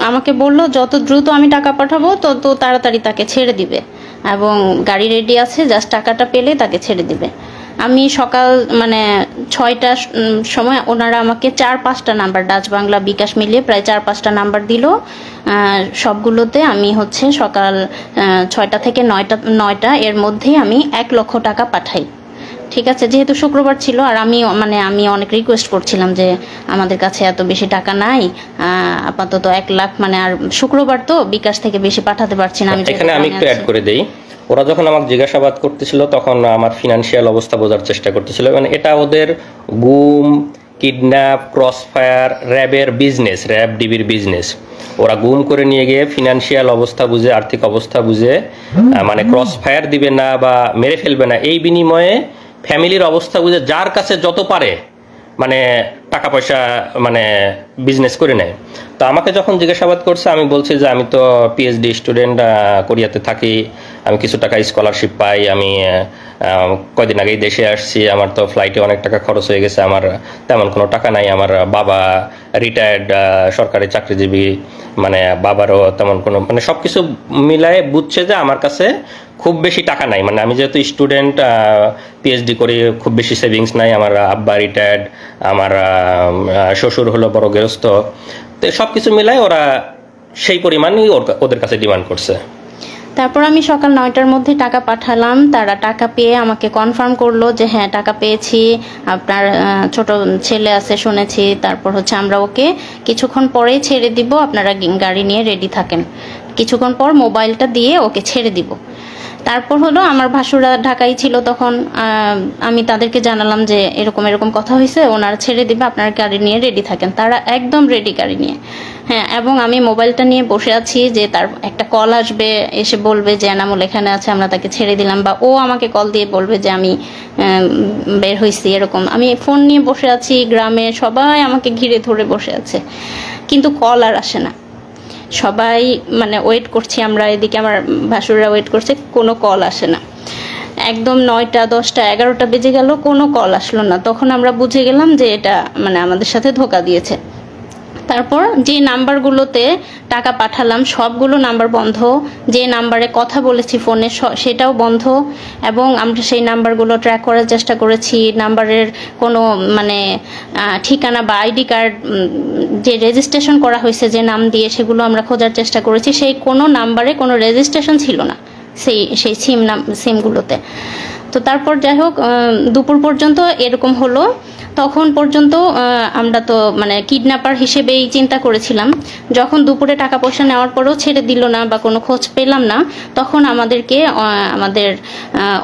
আমাকে বললো যত দ্রুত আমি টাকা পাঠাবো তত তাড়াতাড়ি তাকে ছেড়ে দিবে, এবং গাড়ি রেডি আছে, জাস্ট টাকাটা পেলে তাকে ছেড়ে দিবে। আমি সকাল মানে 6টার সময় ওনারা আমাকে 4-5টা নাম্বার, ডাচ বাংলা বিকাশ মিলিয়ে প্রায় 4-5টা নাম্বার দিল। সবগুলোতে আমি হচ্ছে সকাল 6টা থেকে 9টা এর মধ্যেই আমি 1 লক্ষ টাকা পাঠাই। ঠিক আছে, যেহেতু শুক্রবার ছিল, আর আমি অনেক রিকোয়েস্ট করছিলাম যে আমাদের কাছে এত বেশি টাকা নাই, আপাতত 1 লাখ, মানে আর শুক্রবার তো বিকাশ থেকে বেশি পাঠাতে পারছি না। এখানে আমি একটু অ্যাড করে দেই, ওরা যখন আমাকে জিজ্ঞাসাবাদ করতেছিল তখন আমার ফিনান্সিয়াল অবস্থা বোঝার চেষ্টা করতেছিল, মানে এটা ওদের গুম, কিডন্যাপ, ক্রসফায়ার, র্যাবের বিজনেস, র্যাব ডিবির বিজনেস। ওরা গুম করে নিয়ে গিয়ে ফিনান্সিয়াল অবস্থা বুঝে, আর্থিক অবস্থা বুঝে, মানে ক্রসফায়ার দিবে না বা মেরে ফেলবে না, এই বিনিময়ে ফ্যামিলির অবস্থা বুঝে যার কাছে যত পারে মানে টাকা পয়সা মানে বিজনেস করে নেয়। তো আমাকে যখন জিজ্ঞাসাবাদ করছে আমি বলছি যে আমি তো পিএইচডি স্টুডেন্ট, কোরিয়াতে থাকি, আমি কিছু টাকা স্কলারশিপ পাই, আমি কয়দিন আগেই দেশে আসছি, আমার তো ফ্লাইটে অনেক টাকা খরচ হয়ে গেছে, আমার তেমন কোনো টাকা নাই, আমার বাবা রিটায়ার্ড সরকারি চাকরিজীবী, মানে বাবারও তেমন কোনো, মানে সব কিছু মিলায়ে বুঝছে যে আমার কাছে খুব বেশি টাকা নাই, মানে আমি যেহেতু স্টুডেন্ট, পিএইচডি করি, খুব বেশি সেভিংস নাই, আমার আব্বা রিটায়ার্ড, আমার শ্বশুর হলো বড় গৃহস্থ, তো সব কিছু মিলায় ওরা সেই পরিমাণই ওদের কাছে ডিমান্ড করছে। তারপর আমি সকাল 9টার মধ্যে টাকা পাঠালাম, তারা টাকা পেয়ে আমাকে কনফার্ম করলো যে হ্যাঁ টাকা পেয়েছি, আপনার ছোট ছেলে আছে শুনেছি, তারপর হচ্ছে আমরা ওকে কিছুক্ষণ পরেই ছেড়ে দিব, আপনারা গাড়ি নিয়ে রেডি থাকেন, কিছুক্ষণ পর মোবাইলটা দিয়ে ওকে ছেড়ে দিব। তারপর হলো আমার ভাসুরা ঢাকায় ছিল তখন, আমি তাদেরকে জানালাম যে এরকম এরকম কথা হয়েছে, ওনারা ছেড়ে দিবে, আপনারা গাড়ি নিয়ে রেডি থাকেন। তারা একদম রেডি গাড়ি নিয়ে, হ্যাঁ, এবং আমি মোবাইলটা নিয়ে বসে আছি যে তার একটা কল আসবে, এসে বলবে যে এনামুল এখানে আছে, আমরা তাকে ছেড়ে দিলাম, বা ও আমাকে কল দিয়ে বলবে যে আমি বের হয়েছি, এরকম। আমি ফোন নিয়ে বসে আছি, গ্রামে সবাই আমাকে ঘিরে ধরে বসে আছে, কিন্তু কল আর আসে না। সবাই মানে ওয়েট করছি আমরা, এদিকে আমার ভাসুররা ওয়েট করছে, কোনো কল আসে না। একদম 9টা, 10টা, 11টা বেজে গেল, কোনো কল আসলো না। তখন আমরা বুঝে গেলাম যে এটা মানে আমাদের সাথে ধোঁকা দিয়েছে। তারপর যে নাম্বারগুলোতে টাকা পাঠালাম সবগুলো নাম্বার বন্ধ, যে নাম্বারে কথা বলেছি ফোনে সেটাও বন্ধ, এবং আমরা সেই নাম্বারগুলো ট্র্যাক করার চেষ্টা করেছি। নাম্বারের কোনো মানে ঠিকানা বা আইডি কার্ড যে রেজিস্ট্রেশন করা হয়েছে যে নাম দিয়ে, সেগুলো আমরা খোঁজার চেষ্টা করেছি। সেই কোনো নাম্বারে কোনো রেজিস্ট্রেশন ছিল না সেই সিমগুলোতে। তো তারপর যাই হোক দুপুর পর্যন্ত এরকম হলো। তখন পর্যন্ত আমরা তো মানে কিডন্যাপার হিসেবেই চিন্তা করেছিলাম। যখন দুপুরে টাকা পয়সা নেওয়ার পরেও ছেড়ে দিল না বা কোনো খোঁজ পেলাম না, তখন আমাদেরকে আমাদের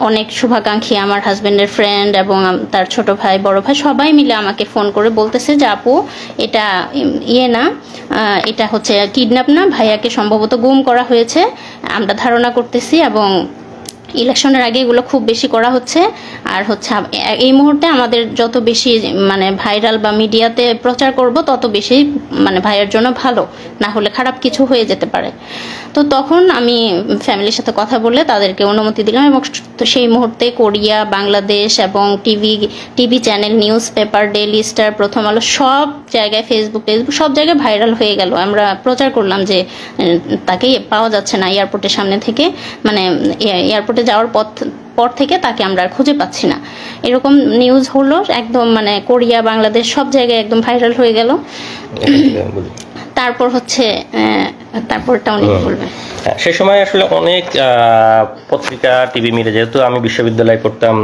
অনেক শুভাকাঙ্ক্ষী, আমার হাজব্যান্ডের ফ্রেন্ড এবং তার ছোট ভাই বড় ভাই সবাই মিলে আমাকে ফোন করে বলতেছে যে আপু এটা না, এটা হচ্ছে কিডন্যাপ না, ভাইয়াকে সম্ভবত গুম করা হয়েছে, আমরা ধারণা করতেছি, এবং ইলেকশনের আগে এগুলো খুব বেশি করা হচ্ছে। আর হচ্ছে এই মুহূর্তে আমাদের যত বেশি মানে ভাইরাল বা মিডিয়াতে প্রচার করব তত বেশি মানে ভাইয়ের জন্য ভালো, না হলে খারাপ কিছু হয়ে যেতে পারে। তো তখন আমি ফ্যামিলির সাথে কথা বলে তাদেরকে অনুমতি দিলাম, এবং তো সেই মুহূর্তে কোরিয়া, বাংলাদেশ এবং TV channel, news paper, daily star, প্রথম আলো সব জায়গায়, ফেসবুক সব জায়গায় ভাইরাল হয়ে গেল। আমরা প্রচার করলাম যে তাকে পাওয়া যাচ্ছে না এয়ারপোর্টের সামনে থেকে, মানে এয়ারপোর্টে যাওয়ার পর থেকে তাকে আমরা আর খুঁজে পাচ্ছি না। এরকম নিউজ হলো একদম, মানে কোরিয়া, বাংলাদেশ সব জায়গায় একদম ভাইরাল হয়ে গেল। তারপর হচ্ছে তারপরটা অনেক বলবেন। সেই সময় আসলে অনেক পত্রিকা, টিভি মিলে, যেহেতু আমি বিশ্ববিদ্যালয়ে পড়তাম,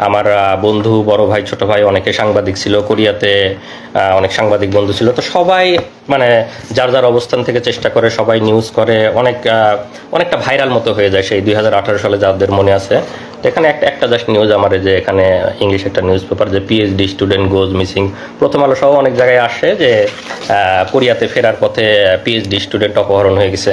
আমার বন্ধু, বড় ভাই, ছোট ভাই অনেকে সাংবাদিক ছিল, কোরিয়াতে অনেক সাংবাদিক বন্ধু ছিল। তো সবাই মানে যার যার অবস্থান থেকে চেষ্টা করে, সবাই নিউজ করে, অনেকটা ভাইরাল মতো হয়ে যায়। সেই 2018 সালে যাদের মনে আছে, এখানে একটা জাস্ট নিউজ আমার, যে এখানে ইংলিশ একটা নিউজ পেপার, যে পিএইচডি স্টুডেন্ট গোজ মিসিং, প্রথম আলো সহ অনেক জায়গায় আসে যে কোরিয়াতে ফেরার পথে পিএইচডি স্টুডেন্ট অপহরণ হয়ে গেছে।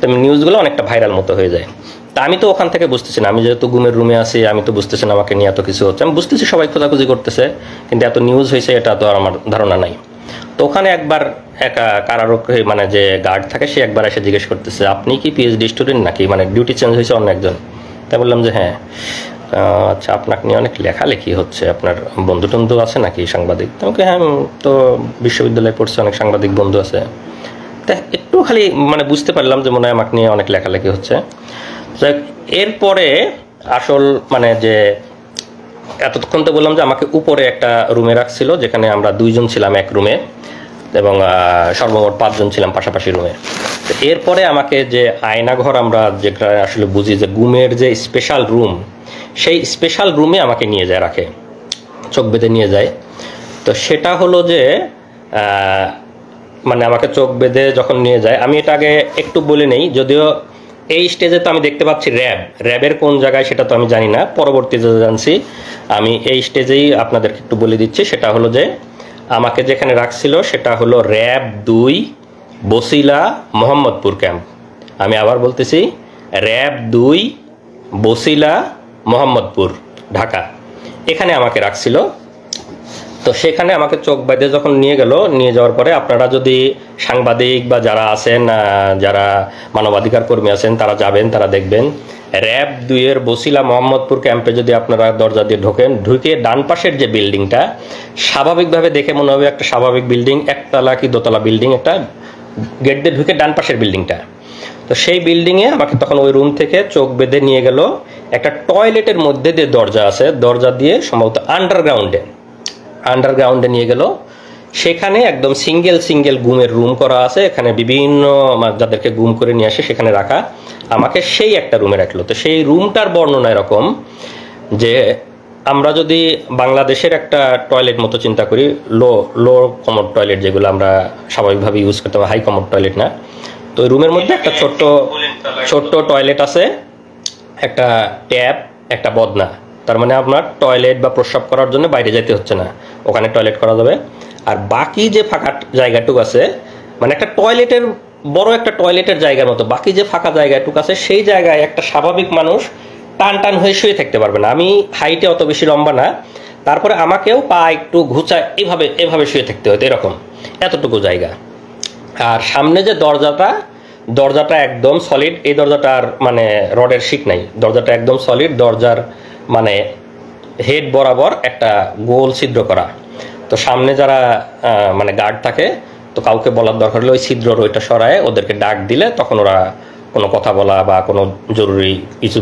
তো নিউজগুলো অনেকটা ভাইরাল মতো হয়ে যায়। তা আমি তো ওখান থেকে বুঝতেছি না, আমি যেহেতু ঘুমের রুমে আছি, আমি তো বুঝতেছি না আমাকে নিয়ে এত কিছু হচ্ছে। আমি বুঝতেছি সবাই খোঁজাখুঁজি করতেছে, কিন্তু এত নিউজ হয়েছে এটা তো আর আমার ধারণা নাই। তো ওখানে একবার কারারক্ষী মানে যে গার্ড থাকে, সে একবার এসে জিজ্ঞেস করতেছে আপনি কি পিএইচডি স্টুডেন্ট নাকি, মানে ডিউটি চেঞ্জ হয়েছে অন্য একজন। তাই বললাম যে হ্যাঁ। আচ্ছা, আপনাকে নিয়ে অনেক লেখালেখি হচ্ছে, আপনার বন্ধু টন্ধু আছে নাকি সাংবাদিক? তোমাকে হ্যাঁ, তো বিশ্ববিদ্যালয়ে পড়ছে, অনেক সাংবাদিক বন্ধু আছে। তা একটু খালি মানে বুঝতে পারলাম যে মনে হয় আমাকে নিয়ে অনেক লেখালেখি হচ্ছে। এরপরে আসল মানে যে এতক্ষণ তো বললাম যে আমাকে উপরে একটা রুমে রাখছিল, যেখানে আমরা 2 জন ছিলাম এক রুমে, এবং সর্বমোট 5 জন ছিলাম পাশাপাশি রুমে। তো এরপরে আমাকে যে আয়নাঘর, আমরা যেটা আসলে বুঝি যে গুমের যে স্পেশাল রুম, সেই স্পেশাল রুমে আমাকে নিয়ে যায়, রাখে, চোখ বেঁধে নিয়ে যায়। তো সেটা হলো যে মানে আমাকে চোখ বেঁধে যখন নিয়ে যায়, আমি এটা আগে একটু বলে নেই, যদিও এই স্টেজে তো আমি দেখতে পাচ্ছি র্যাবের কোন জায়গায় সেটা তো আমি জানি না, পরবর্তীতে জানছি। আমি এই স্টেজেই আপনাদেরকে একটু বলে দিচ্ছি। সেটা হলো যে আমাকে যেখানে রাখছিল সেটা হলো র্যাব 2 বসিলা মোহাম্মদপুর ক্যাম্প। আমি আবার বলতেছি, র্যাব 2 বসিলা মোহাম্মদপুর, ঢাকা, এখানে আমাকে রাখছিল। তো সেখানে আমাকে চোখ বেঁধে যখন নিয়ে গেল, নিয়ে যাওয়ার পরে আপনারা যদি সাংবাদিক বা যারা আছেন, যারা মানবাধিকার কর্মী আছেন, তারা যাবেন, তারা দেখবেন র্যাব 2 এর বসিলা মোহাম্মদপুর ক্যাম্পে যদি আপনারা দরজা দিয়ে ঢোকেন, ঢুকে ডান পাশের যে বিল্ডিংটা, স্বাভাবিকভাবে দেখে মনে হবে একটা স্বাভাবিক বিল্ডিং, একতলা কি দোতলা বিল্ডিং, একটা গেট দিয়ে ঢুকে ডান পাশের বিল্ডিংটা। তো সেই বিল্ডিংয়ে আমাকে তখন ওই রুম থেকে চোখ বেঁধে নিয়ে গেল একটা টয়লেটের মধ্যে দিয়ে দরজা আছে, দরজা দিয়ে সম্ভবত আন্ডারগ্রাউন্ডে নিয়ে গেল। সেখানে একদম সিঙ্গেল গুমের রুম করা আছে, এখানে বিভিন্ন যাদেরকে গুম করে নিয়ে আসে সেখানে রাখা, আমাকে সেই একটা রুমে রাখলো। তো সেই রুমটার বর্ণনা এরকম যে আমরা যদি বাংলাদেশের একটা টয়লেট মতো চিন্তা করি, লো কমোড টয়লেট যেগুলো আমরা স্বাভাবিকভাবে ইউজ করতে পারি, হাই কমোড টয়লেট না। তো ওই রুমের মধ্যে একটা ছোট্ট টয়লেট আছে, একটা ট্যাপ, একটা বদনা। তার মানে আপনার টয়লেট বা প্রস্রাব করার জন্য বাইরে যেতে হচ্ছে না, ওখানে টয়লেট করা যাবে। আর বাকি যে ফাঁকা জায়গাটুকু আছে, মানে একটা টয়লেটের বড় একটা টয়লেটের জায়গার মতো বাকি যে ফাঁকা জায়গাটুকু আছে, সেই জায়গায় একটা স্বাভাবিক মানুষ টান হয়ে শুয়ে থাকতে পারবে না। আমি হাইটে অত বেশি লম্বা না, তারপরে আমাকেও পা একটু ঘুচায় এভাবে শুয়ে থাকতে হতো, এরকম এতটুকু জায়গা। আর সামনে যে দরজাটা একদম সলিড, এই দরজাটার মানে রডের শিক নাই, দরজাটা একদম সলিড, দরজার মানে হেড বরাবর একটা গোল ছিদ্র করা। তো সামনে যারা মানে গার্ড থাকে, তো কাউকে বলার দরকার হলে ওই ছিদ্রর ওইটা সরায় ওদেরকে ডাক দিলে তখন ওরা কোনো কথা বলা বা কোনো জরুরি কিছু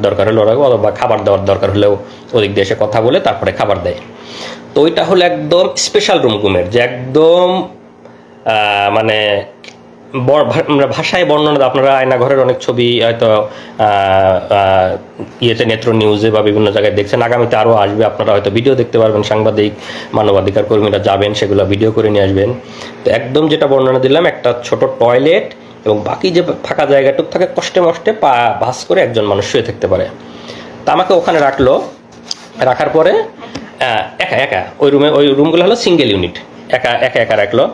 দরকার হলে ওরা, বা খাবার দেওয়ার দরকার হলেও ওদিক দিয়ে এসে কথা বলে তারপরে খাবার দেয়। তো ওইটা হলো একদম স্পেশাল রুম ঘুমের, যে একদম মানে ভাষায় বর্ণনা, আপনারা আয়না ঘরের অনেক ছবি হয়তো ইয়েতে নেত্র নিউজে বা বিভিন্ন জায়গায় দেখছেন, আগামীতে আরও আসবে, আপনারা হয়তো ভিডিও দেখতে পারবেন, সাংবাদিক মানবাধিকার কর্মীরা যাবেন সেগুলো ভিডিও করে নিয়ে আসবেন। তো একদম যেটা বর্ণনা দিলাম, একটা ছোট টয়লেট এবং বাকি যে ফাঁকা জায়গাটুক থাকে কষ্টে মষ্টে পা ভাস করে একজন মানুষ শুয়ে থাকতে পারে। তা আমাকে ওখানে রাখলো, রাখার পরে একা একা ওই রুমগুলো হলো সিঙ্গেল ইউনিট, একা একা রাখলো।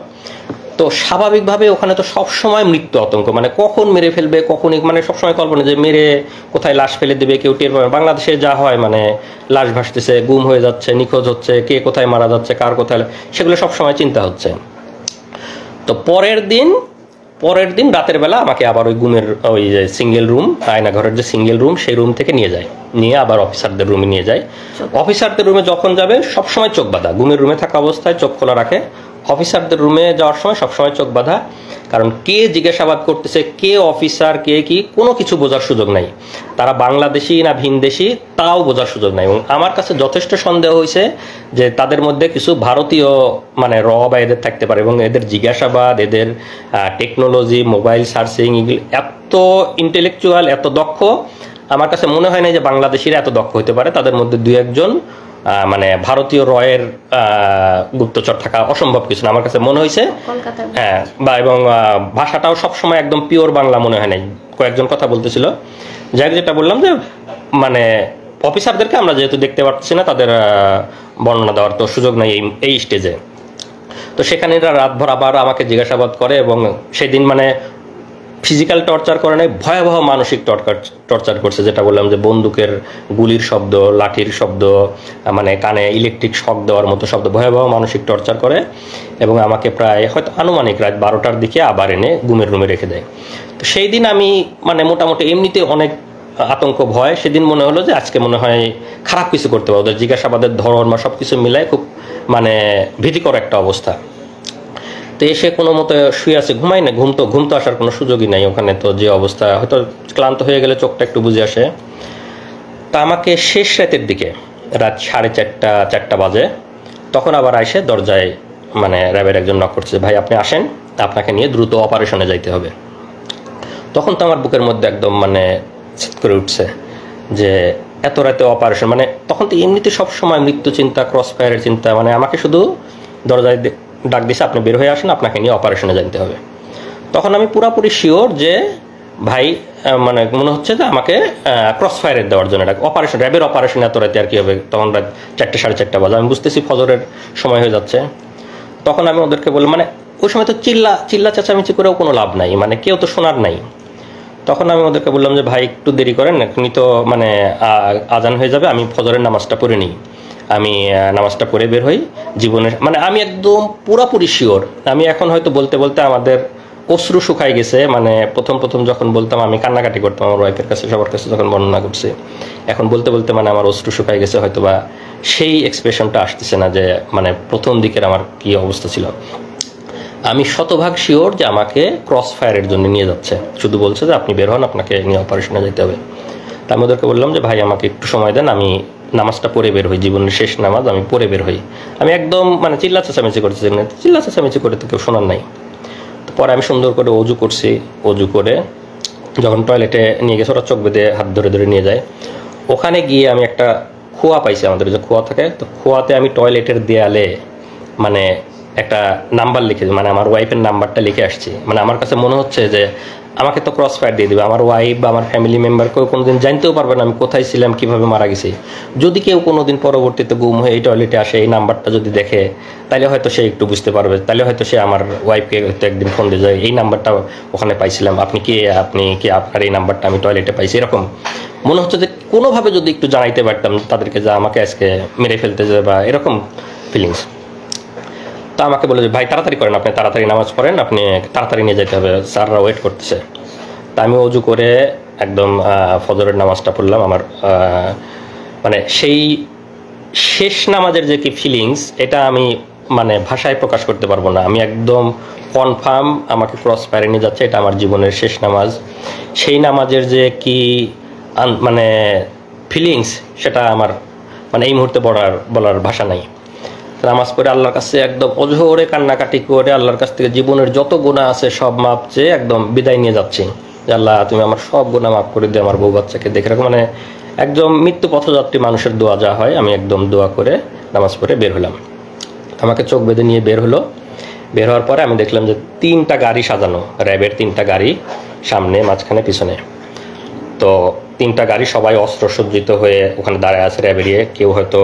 তো স্বাভাবিকভাবে ওখানে তো সবসময় মৃত্যু আতঙ্ক, মানে কখন মেরে ফেলবে, কখন মানে সবসময় কল্পনা যে মেরে কোথায় লাশ ফেলে দেবে, কেউ টের পাবে। বাংলাদেশে যা হয়, মানে লাশ ভাসতেছে, গুম হয়ে যাচ্ছে, নিখোঁজ হচ্ছে, কে কোথায় মারা যাচ্ছে, কার কোথায়, সেগুলো সবসময় চিন্তা হচ্ছে। তো পরের দিন রাতের বেলা আমাকে আবার ওই গুমের ওই যে সিঙ্গেল রুম, আয়না ঘরের যে সিঙ্গেল রুম, সেই রুম থেকে নিয়ে আবার অফিসারদের রুমে নিয়ে যায়। অফিসারদের রুমে যখন যাবে সবসময় চোখ বাঁধা, গুমের রুমে থাকা অবস্থায় চোখ খোলা রাখে। অফিসারদের রুমে যাওয়ার সময় সবসময় চোখ বাঁধা, কারণ কে জিজ্ঞাসাবাদ করতেছে, কে অফিসার, কে কি, কোনো কিছু বোঝার সুযোগ নাই। তারা বাংলাদেশি না ভিনদেশি তাও বোঝার সুযোগ নাই। এবং আমার কাছে যথেষ্ট সন্দেহ হয়েছে যে তাদের মধ্যে কিছু ভারতীয় মানে বা এদের থাকতে পারে, এবং এদের জিজ্ঞাসাবাদ, এদের টেকনোলজি, মোবাইল সার্চিং, এগুলো এত ইন্টেলেকচুয়াল, এত দক্ষ, আমার কাছে মনে হয় না যে বাংলাদেশিরা এত দক্ষ হতে পারে। তাদের মধ্যে দুই একজন মানে ভারতীয় রয়ের গুপ্তচর থাকা অসম্ভব কিছু না, আমার কাছে মনে হয়েছে। হ্যাঁ, বা এবং ভাষাটাও সবসময় একদম পিওর বাংলা মনে হয় নাই, কয়েকজন কথা বলতেছিল। যাই যেটা বললাম যে মানে অফিসারদেরকে আমরা যেহেতু দেখতে পাচ্ছি না, তাদের বর্ণনা দেওয়ার তো সুযোগ নেই এই স্টেজে। তো সেখানে রাতভর আবার আমাকে জিজ্ঞাসাবাদ করে, এবং সেদিন মানে ফিজিক্যাল টর্চার করে নাই, ভয়াবহ মানসিক টর্চার করছে। যেটা বললাম যে বন্দুকের গুলির শব্দ, লাঠির শব্দ, মানে কানে ইলেকট্রিক শক দেওয়ার মতো শব্দ, ভয়াবহ মানসিক টর্চার করে। এবং আমাকে প্রায় হয়তো আনুমানিক রাত 12টার দিকে আবার এনে গুমের রুমে রেখে দেয়। তো সেই দিন আমি মানে মোটামুটি এমনিতে অনেক আতঙ্ক ভয়, সেদিন মনে হলো যে আজকে মনে হয় খারাপ কিছু করতে পারবো। ওদের জিজ্ঞাসাবাদের ধরন বা সব কিছু মিলায় খুব মানে ভীতিকর একটা অবস্থা। তো এসে কোনো মতো শুয়ে আছে, ঘুমাই না, ঘুম তো আসার কোনো সুযোগই নাই ওখানে। তো যে অবস্থা, হয়তো ক্লান্ত হয়ে গেলে চোখটা একটু বুঝে আসে। তা আমাকে শেষ রাতের দিকে, রাত 4:30 বাজে, তখন আবার আইসে দরজায় মানে র্যাবের একজন নক করছে, ভাই আপনি আসেন, আপনাকে নিয়ে দ্রুত অপারেশনে যাইতে হবে। তখন তো আমার বুকের মধ্যে একদম মানে ছিট করে উঠছে যে এত রাতে অপারেশন, মানে তখন তো এমনিতে সবসময় মৃত্যু চিন্তা, ক্রস ফায়ারের চিন্তা, মানে আমাকে শুধু দরজায় ডাক দিছে, আপনি বের হয়ে আসেন, আপনাকে নিয়ে অপারেশনে যাইতে হবে। তখন আমি পুরাপুরি শিওর যে ভাই মানে মনে হচ্ছে যে আমাকে ক্রস ফায়ারের দেওয়ার জন্য অপারেশন, র্যাবের অপারেশন এত রাতে আর কি হবে। তখন রাত 4-4:30 বাজে, আমি বুঝতেছি ফজরের সময় হয়ে যাচ্ছে। তখন আমি ওদেরকে বললাম, মানে ওই সময় তো চিল্লা চেঁচামেচি করেও কোনো লাভ নাই, মানে কেউ তো শোনার নাই। তখন আমি ওদেরকে বললাম যে ভাই একটু দেরি করেন, এখনই তো মানে আজান হয়ে যাবে, আমি ফজরের নামাজটা পড়ে নিই, আমি নামাজটা পড়ে বের হই। জীবনের মানে আমি একদম পুরাপুরি শিওর। আমি এখন হয়তো বলতে বলতে আমাদের অশ্রু শুকাই গেছে, মানে প্রথম যখন বলতাম আমি কান্নাকাটি করতাম আমার ওয়াইফের কাছে, সবার কাছে যখন বর্ণনা করছি, এখন বলতে বলতে মানে আমার অশ্রু শুকাই গেছে, হয়তো বা সেই এক্সপ্রেশনটা আসতেছে না যে মানে প্রথম দিকের আমার কি অবস্থা ছিল। আমি শতভাগ শিওর যে আমাকে ক্রস ফায়ারের জন্য নিয়ে যাচ্ছে, শুধু বলছে যে আপনি বের হন, আপনাকে নিয়ে অপারেশনে যেতে হবে। তা আমি ওদেরকে বললাম যে ভাই আমাকে একটু সময় দেন, আমি নামাজটা পড়ে বের হই, জীবনের শেষ নামাজ আমি পড়ে বের হই। আমি একদম মানে চিল্লা চেঁচামেচি করতেছি, চিল্লা চেঁচামেচি করে তো কেউ শোনার নাই। তো পরে আমি সুন্দর করে অজু করছি, অজু করে যখন টয়লেটে নিয়ে গেছে, ওরা চোখ বেঁধে হাত ধরে ধরে নিয়ে যায়। ওখানে গিয়ে আমি একটা খোয়া পাইছি, আমাদের যে খোয়া থাকে, তো খোয়াতে আমি টয়লেটের দেয়ালে মানে একটা নাম্বার লিখে, মানে আমার ওয়াইফের নাম্বারটা লিখে আসছি। মানে আমার কাছে মনে হচ্ছে যে আমাকে তো ক্রস ফায়ার দিয়ে দেবে, আমার ওয়াইফ বা আমার ফ্যামিলি মেম্বার কেউ কোনোদিন জানতেও পারবে না আমি কোথায় ছিলাম, কিভাবে মারা গেছি। যদি কেউ কোনোদিন পরবর্তীতে গুম হয়ে এই টয়লেটে আসে, এই নাম্বারটা যদি দেখে, তাহলে হয়তো সে একটু বুঝতে পারবে, তাহলে হয়তো সে আমার ওয়াইফকে হয়তো একদিন ফোন দিয়ে যায়, এই নাম্বারটা ওখানে পাইছিলাম, আপনি কি আপনার এই নাম্বারটা আমি টয়লেটে পাইছি। এরকম মনে হচ্ছে যে কোনোভাবে যদি একটু জানাইতে পারতাম তাদেরকে যে আমাকে আজকে মেরে ফেলতে যায়, বা এরকম ফিলিংস। তা আমাকে বলে যে ভাই তাড়াতাড়ি করেন, আপনি তাড়াতাড়ি নামাজ পড়েন, আপনি তাড়াতাড়ি নিয়ে যেতে হবে, স্যাররা ওয়েট করতেছে। তা আমি অজু করে একদম ফজরের নামাজটা পড়লাম। আমার মানে সেই শেষ নামাজের যে কি ফিলিংস, এটা আমি মানে ভাষায় প্রকাশ করতে পারবো না। আমি একদম কনফার্ম আমাকে ক্রস ফায়ারে নিয়ে যাচ্ছে, এটা আমার জীবনের শেষ নামাজ। সেই নামাজের যে কি মানে ফিলিংস, সেটা আমার মানে এই মুহূর্তে বলার ভাষা নাই। নামাজ পড়ে আল্লাহর কাছে একদম অঝোরে কান্নাকাটি করে আল্লাহর কাছ থেকে জীবনের যত গুনাহ আছে সব মাপ চেয়ে একদম বিদায় নিয়ে যাচ্ছি, যে আল্লাহ তুমি আমার সব গুনাহ মাফ করে দিয়ে আমার বউ বাচ্চাকে দেখে রাখো। মানে একদম মৃত্যু পথযাত্রী মানুষের দোয়া যা হয়, আমি একদম দোয়া করে নামাজ পড়ে বের হলাম। আমাকে চোখ বেঁধে নিয়ে বের হলো। বের হওয়ার পরে আমি দেখলাম যে 3টা গাড়ি সাজানো, র্যাবের 3টা গাড়ি, সামনে, মাঝখানে, পিছনে। তো 3টা গাড়ি সবাই অস্ত্র সজ্জিত হয়ে ওখানে দাঁড়ায় আছে র্যাবেরিয়ে। কেউ হয়তো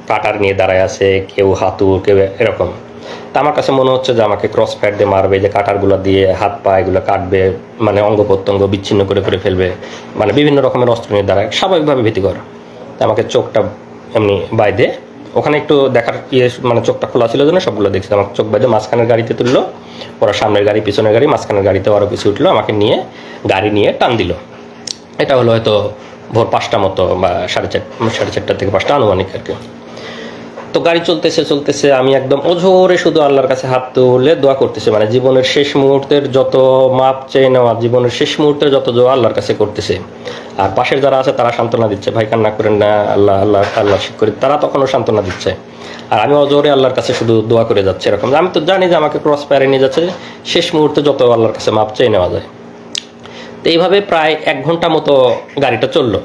কাটার নিয়ে দাঁড়ায় আছে, কেউ হাতুড়, কেউ এরকম। তা আমার কাছে মনে হচ্ছে যে আমাকে ক্রস ফায়ার দিয়ে মারবে, যে কাটারগুলো দিয়ে হাত পা এগুলো কাটবে, মানে অঙ্গ প্রত্যঙ্গ বিচ্ছিন্ন করে ফেলবে, মানে বিভিন্ন রকমের অস্ত্র নিয়ে দাঁড়ায়, স্বাভাবিকভাবে ভীতিকর। তা আমাকে চোখটা এমনি বাইদে, ওখানে একটু দেখার মানে চোখটা খোলা ছিল জন্য সবগুলো দেখছি। আমাকে চোখ বাইদে মাঝখানের গাড়িতে তুললো, ওরা সামনের গাড়ি, পিছনের গাড়ি, মাঝখানের গাড়িতে আরও কিছু উঠলো, আমাকে নিয়ে গাড়ি নিয়ে টান দিল। এটা হলো হয়তো ভোর 5টা মতো বা 4:30 থেকে 5টা আনুমানিক আর কি। তো গাড়ি চলতেছে, আমি একদম অঝোরে শুধু আল্লাহর কাছে হাত তুলে দোয়া করতেছি, মানে জীবনের শেষ মুহূর্তের যত মাপ চেয়ে নেওয়া, জীবনের শেষ মুহূর্তের যত দোয়া আল্লাহর কাছে করতেছে। আর পাশের যারা আছে তারা সান্ত্বনা দিচ্ছে, ভাই কান্না করেন না, আল্লাহ আল্লাহ আল্লাহ শিখ করে, তারা তখনও সান্ত্বনা দিচ্ছে। আর আমি অজোরে আল্লাহর কাছে শুধু দোয়া করে যাচ্ছে এরকম। আমি তো জানি যে আমাকে ক্রস ফায়ারে নিয়ে যাচ্ছে, শেষ মুহূর্তে যত আল্লাহর কাছে মাপ চেয়ে নেওয়া যায়। তো এইভাবে প্রায় 1 ঘন্টা মতো গাড়িটা চললো।